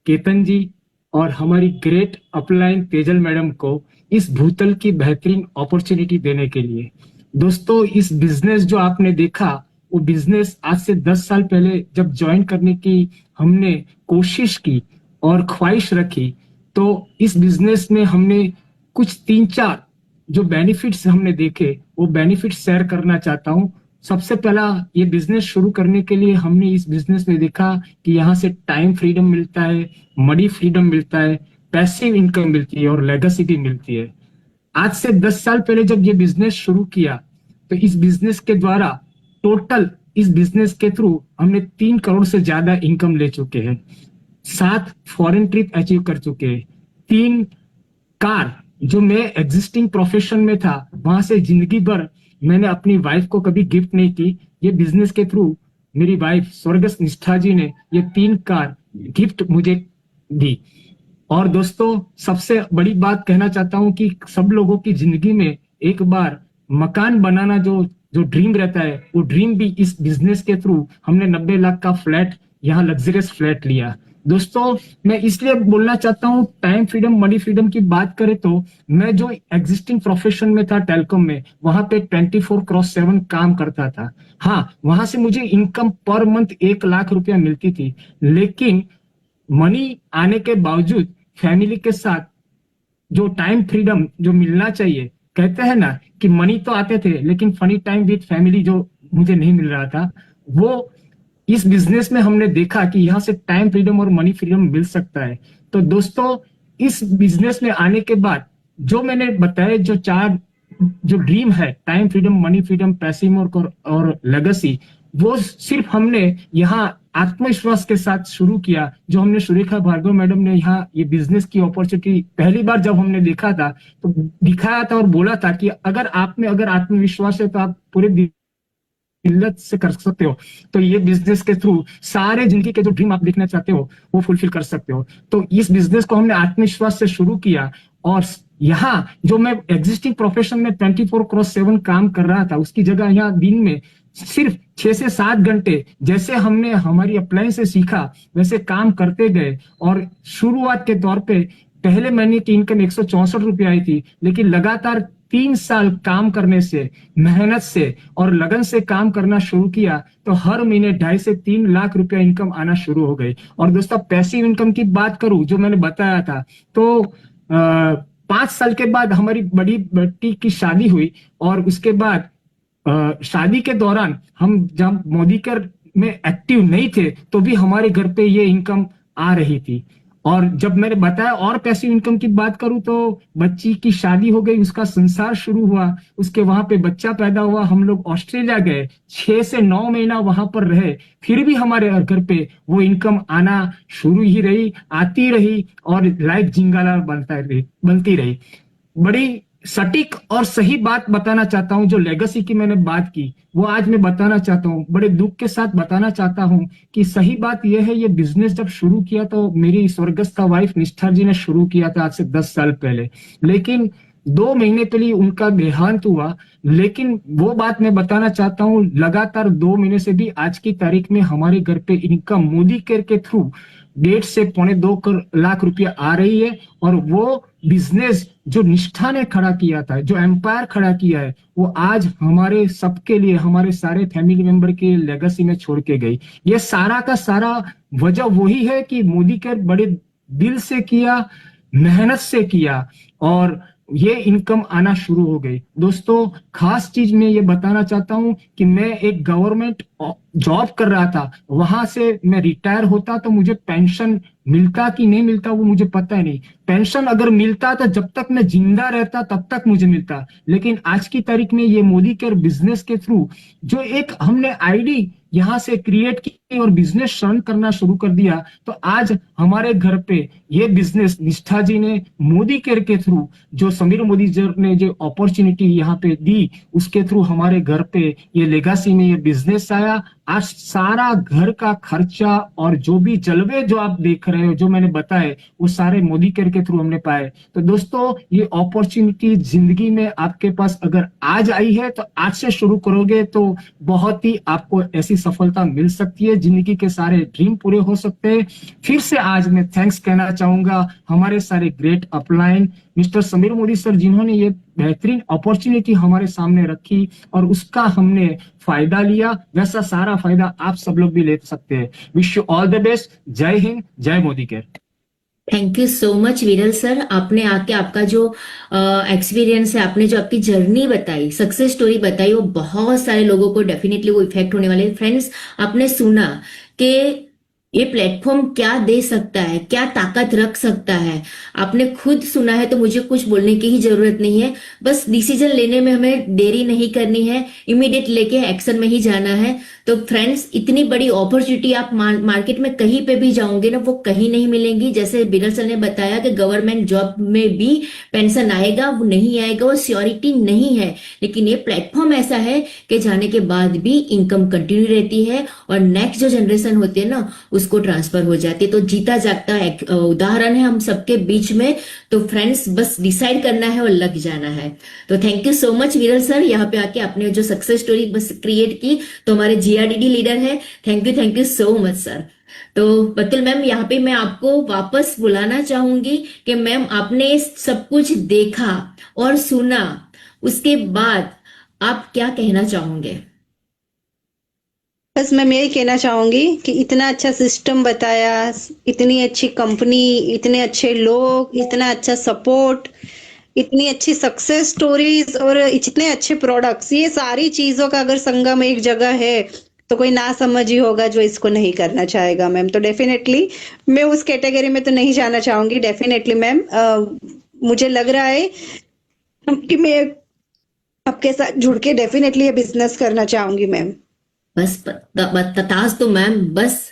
केतन जी और हमारी ग्रेट अपलाइन तेजल मैडम को इस भूतल की बेहतरीन अपॉर्चुनिटी देने के लिए। दोस्तों, इस बिजनेस जो आपने देखा, वो बिजनेस आज से 10 साल पहले जब ज्वाइन करने की हमने कोशिश की और ख्वाहिश रखी, तो इस बिजनेस में हमने कुछ 3-4 जो बेनिफिट्स हमने देखे, वो बेनिफिट्स शेयर करना चाहता हूँ। सबसे पहला, ये बिजनेस शुरू करने के लिए हमने इस बिजनेस में देखा कि यहाँ से टाइम फ्रीडम मिलता है, मनी फ्रीडम मिलता है, पैसिव इनकम मिलती है और लेगेसी भी मिलती है। आज से 10 साल पहले जब ये बिजनेस शुरू किया, तो इस बिजनेस के द्वारा टोटल इस बिजनेस के थ्रू हमने 3 करोड़ से ज्यादा इनकम ले चुके हैं, 7 फॉरेन ट्रिप अचीव कर चुके हैं, 3 कार, जो मैं एग्जिस्टिंग प्रोफेशन में था वहां से जिंदगी भर मैंने अपनी वाइफ को कभी गिफ्ट नहीं की, ये बिजनेस के थ्रू मेरी वाइफ स्वर्गस्थ निष्ठा जी ने ये 3 कार गिफ्ट मुझे दी। और दोस्तों, सबसे बड़ी बात कहना चाहता हूं कि सब लोगों की जिंदगी में एक बार मकान बनाना जो ड्रीम रहता है, वो ड्रीम भी इस बिजनेस के थ्रू हमने 90 लाख का फ्लैट, यहाँ लग्जरियस फ्लैट लिया। दोस्तों, मैं इसलिए बोलना चाहता हूँ, टाइम फ्रीडम, मनी फ्रीडम की बात करें तो मैं जो एग्जिस्टिंग प्रोफेशन में था टेलीकॉम में, वहां पे 24/7 काम करता था। हाँ, वहां से मुझे इनकम पर मंथ 1 लाख रुपया मिलती थी, लेकिन मनी आने के बावजूद फैमिली के साथ जो टाइम फ्रीडम जो मिलना चाहिए, कहते हैं ना कि मनी तो आते थे लेकिन फनी टाइम विद फैमिली जो मुझे नहीं मिल रहा था, वो इस बिजनेस में हमने देखा कि यहाँ से टाइम फ्रीडम और मनी फ्रीडम मिल सकता है। तो दोस्तों, इस बिजनेस में आने के बाद जो मैंने बताया, जो 4 जो ड्रीम है, time freedom, money freedom, passive और लेगेसी, वो सिर्फ हमने यहाँ आत्मविश्वास के साथ शुरू किया। जो हमने सुरेखा भार्गव मैडम ने यहाँ ये बिजनेस की अपॉर्चुनिटी पहली बार जब हमने देखा था, तो दिखाया था और बोला था कि अगर आप में अगर आत्मविश्वास है तो आप पूरे दिल्लत से कर सकते हो, तो ये बिजनेस के थ्रू सारे जिंदगी के जो ड्रीम आप देखना चाहते हो वो फुलफिल कर सकते हो। तो इस बिजनेस को हमने आत्मविश्वास से शुरू किया, और यहाँ जो मैं एग्जिस्टिंग प्रोफेशन में 24/7 काम कर रहा था, उसकी जगह यहाँ दिन में सिर्फ 6 से 7 घंटे, जैसे हमने हमारी अप्लाइन से सीखा वैसे काम करते गए। और शुरुआत के तौर पे पहले महीने की इनकम 164 रुपये आई थी, लेकिन लगातार 3 साल काम करने से, मेहनत से और लगन से काम करना शुरू किया, तो हर महीने 2.5 से 3 लाख रुपया इनकम आना शुरू हो गई। और दोस्तों, पैसिव इनकम की बात करूं, जो मैंने बताया था, तो 5 साल के बाद हमारी बड़ी बेटी की शादी हुई, और उसके बाद शादी के दौरान हम जब मोदी केयर में एक्टिव नहीं थे, तो भी हमारे घर पे ये इनकम आ रही थी। और जब मैंने बताया और पैसिव इनकम की बात करूं, तो बच्ची की शादी हो गई, उसका संसार शुरू हुआ, उसके वहां पे बच्चा पैदा हुआ, हम लोग ऑस्ट्रेलिया गए, 6 से 9 महीना वहां पर रहे, फिर भी हमारे घर पे वो इनकम आना शुरू ही रही, आती रही, और लाइफ जिंगाला बनती रही। बड़ी सटीक और सही बात बताना चाहता हूं, जो लेगेसी की मैंने बात की, वो आज मैं बताना चाहता हूं, बड़े दुख के साथ बताना चाहता हूं कि सही बात यह है, ये बिजनेस जब शुरू किया तो मेरी स्वर्गस्थ वाइफ निष्ठा जी ने शुरू किया था आज से 10 साल पहले, लेकिन 2 महीने पहले उनका देहांत हुआ। लेकिन वो बात मैं बताना चाहता हूँ, लगातार 2 महीने से भी आज की तारीख में हमारे घर पे इनकम मोदी केयर के थ्रू 1.5 से 2.25 लाख रुपया आ रही है। और वो बिजनेस जो निष्ठा ने खड़ा किया था, जो एम्पायर खड़ा किया है, वो आज हमारे सबके लिए, हमारे सारे फैमिली मेंबर के लेगेसी में छोड़ के गई। ये सारा का सारा वजह वही है कि मोदी केयर बड़े दिल से किया, मेहनत से किया, और ये इनकम आना शुरू हो गई। दोस्तों खास चीज मैं ये बताना चाहता हूँ कि मैं एक गवर्नमेंट जॉब कर रहा था, वहां से मैं रिटायर होता तो मुझे पेंशन मिलता कि नहीं मिलता वो मुझे पता ही नहीं। पेंशन अगर मिलता तो जब तक मैं जिंदा रहता तब तक मुझे मिलता, लेकिन आज की तारीख में ये मोदी केयर बिजनेस के थ्रू जो एक हमने आईडी यहाँ से क्रिएट की और बिजनेस रन करना शुरू कर दिया, तो आज हमारे घर पे ये बिजनेस निष्ठा जी ने मोदी केयर के थ्रू जो समीर मोदी जी ने जो अपॉर्चुनिटी यहाँ पे दी उसके थ्रू हमारे घर पे ये लेगासी में ये बिजनेस आया। आज सारा घर का खर्चा और जो भी जलवे जो आप देख रहे हो जो मैंने बताए वो सारे मोदी केयर के थ्रू हमने पाए। तो दोस्तों ये अपॉर्चुनिटी जिंदगी में आपके पास अगर आज आई है तो आज से शुरू करोगे तो बहुत ही आपको ऐसी सफलता मिल सकती है, जिंदगी के सारे ड्रीम पूरे हो सकते हैं। फिर से आज मैं थैंक्स कहना चाहूंगा हमारे सारे great upline mister Sameer Modi sir, जिन्होंने ये बेहतरीन अपॉर्चुनिटी हमारे सामने रखी और उसका हमने फायदा लिया। वैसा सारा फायदा आप सब लोग भी ले सकते हैं। Wish you all the best. जय हिंद, जय Modi care. Thank you so much विरल सर, आपने आके आपका जो एक्सपीरियंस है, आपने जो आपकी जर्नी बताई, सक्सेस स्टोरी बताई, वो बहुत सारे लोगों को डेफिनेटली वो इफेक्ट होने वाले। फ्रेंड्स, आपने सुना कि ये प्लेटफॉर्म क्या दे सकता है, क्या ताकत रख सकता है। आपने खुद सुना है तो मुझे कुछ बोलने की ही जरूरत नहीं है। बस डिसीजन लेने में हमें देरी नहीं करनी है, इमीडिएट लेके एक्शन में ही जाना है। तो फ्रेंड्स, इतनी बड़ी अपॉर्चुनिटी आप मार्केट में कहीं पे भी जाओगे ना, वो कहीं नहीं मिलेंगी। जैसे बिरल सर ने बताया कि गवर्नमेंट जॉब में भी पेंशन आएगा, वो नहीं आएगा, वो श्योरिटी नहीं है। लेकिन ये प्लेटफॉर्म ऐसा है कि जाने के बाद भी इनकम कंटिन्यू रहती है और नेक्स्ट जो जनरेशन होती है ना उसको ट्रांसफर हो जाती है। तो जीता जागता उदाहरण है हम सबके बीच में। तो फ्रेंड्स, बस डिसाइड करना है और लग जाना है। तो थैंक यू सो मच विरल सर, यहाँ पे आके आपने जो सक्सेस स्टोरी बस क्रिएट की, तो हमारे जीआरडीडी लीडर है। Thank you so much sir. तो बतुल मैम, यहाँ पे मैं आपको वापस बुलाना चाहूंगी कि मैम आपने सब कुछ देखा और सुना, उसके बाद आप क्या कहना चाहोगे? बस मैं यही कहना चाहूंगी कि इतना अच्छा सिस्टम बताया, इतनी अच्छी कंपनी, इतने अच्छे लोग, इतना अच्छा सपोर्ट, इतनी अच्छी सक्सेस स्टोरीज और इतने अच्छे प्रोडक्ट्स, ये सारी चीजों का अगर संगम एक जगह है तो कोई ना समझ ही होगा जो इसको नहीं करना चाहेगा मैम। तो डेफिनेटली मैं उस कैटेगरी में तो नहीं जाना चाहूंगी। डेफिनेटली मैम, मुझे लग रहा है कि मैं आपके साथ जुड़ के डेफिनेटली ये बिजनेस करना चाहूंगी मैम। बस बतास तो मैम, बस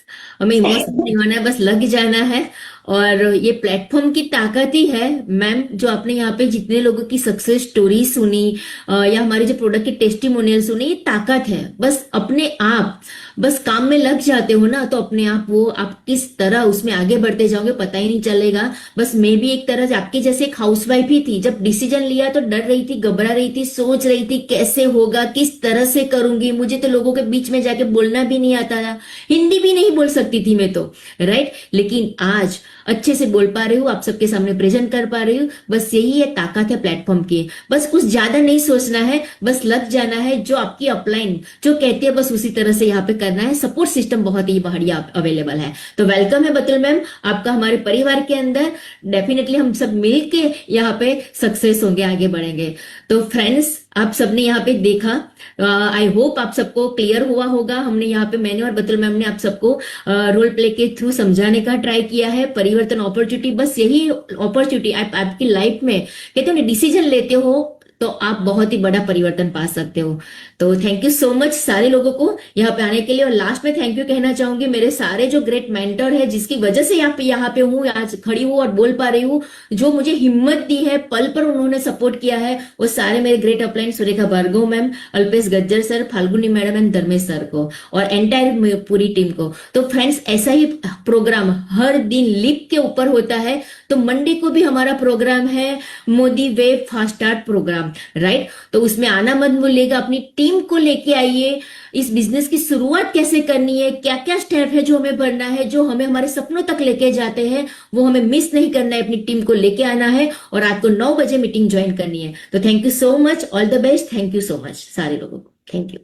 हमें इमोशनल नहीं होना है, बस लग जाना है। और ये प्लेटफॉर्म की ताकत ही है मैम, जो आपने यहाँ पे जितने लोगों की सक्सेस स्टोरी सुनी या हमारे जो प्रोडक्ट की टेस्टिमोनियल सुनी, ये ताकत है। बस अपने आप बस काम में लग जाते हो ना, तो अपने आप वो आप किस तरह उसमें आगे बढ़ते जाओगे पता ही नहीं चलेगा। बस मैं भी एक तरह से आपके जैसे एक हाउसवाइफ ही थी। जब डिसीजन लिया तो डर रही थी, घबरा रही थी, सोच रही थी कैसे होगा, किस तरह से करूंगी। मुझे तो लोगों के बीच में जाके बोलना भी नहीं आता था, हिंदी भी नहीं बोल सकती थी मैं तो, राइट। लेकिन आज अच्छे से बोल पा रही हूँ, आप सबके सामने प्रेजेंट कर पा रही हूँ। बस यही है ताकत है प्लेटफॉर्म की। बस कुछ ज्यादा नहीं सोचना है, बस लग जाना है। जो आपकी अपलाइन जो कहती है बस उसी तरह से यहाँ पे करना है। सपोर्ट सिस्टम बहुत ही बढ़िया अवेलेबल है। तो वेलकम है बतुल मैम आपका हमारे परिवार के अंदर। डेफिनेटली हम सब मिल के यहाँ पे सक्सेस होंगे, आगे बढ़ेंगे। तो फ्रेंड्स, आप सबने यहाँ पे देखा, आई होप आप सबको क्लियर हुआ होगा। हमने यहाँ पे, मैंने और बतुल मैम ने आप सबको रोल प्ले के थ्रू समझाने का ट्राई किया है। परिवर्तन अपॉर्चुनिटी, बस यही अपॉर्चुनिटी आपकी लाइफ में कहते हो डिसीजन लेते हो तो आप बहुत ही बड़ा परिवर्तन पा सकते हो। तो थैंक यू सो मच सारे लोगों को यहाँ पे आने के लिए। और लास्ट में थैंक यू कहना चाहूंगी मेरे सारे जो ग्रेट मेंटर है, जिसकी वजह से यहाँ पे हूँ, आज खड़ी हूँ और बोल पा रही हूँ। जो मुझे हिम्मत दी है, पल पर उन्होंने सपोर्ट किया है, वो सारे मेरे great upline Surekha Bhargav ma'am, Alpesh Gajjar sir, Falguni madam and Dharmesh sir को और एंटायर पूरी टीम को। तो फ्रेंड्स, ऐसा ही प्रोग्राम हर दिन लिप के ऊपर होता है। तो मंडे को भी हमारा प्रोग्राम है Modi web fast start programme, right. तो उसमें आना मत भूलिएगा, अपनी टीम को लेके आइए। इस बिजनेस की शुरुआत कैसे करनी है, क्या क्या स्टेप है जो हमें बढ़ना है, जो हमें हमारे सपनों तक लेके जाते हैं, वो हमें मिस नहीं करना है। अपनी टीम को लेके आना है और रात को 9 बजे मीटिंग ज्वाइन करनी है। तो thank you so much, all the best. Thank you so much सारे लोगों को, थैंक यू।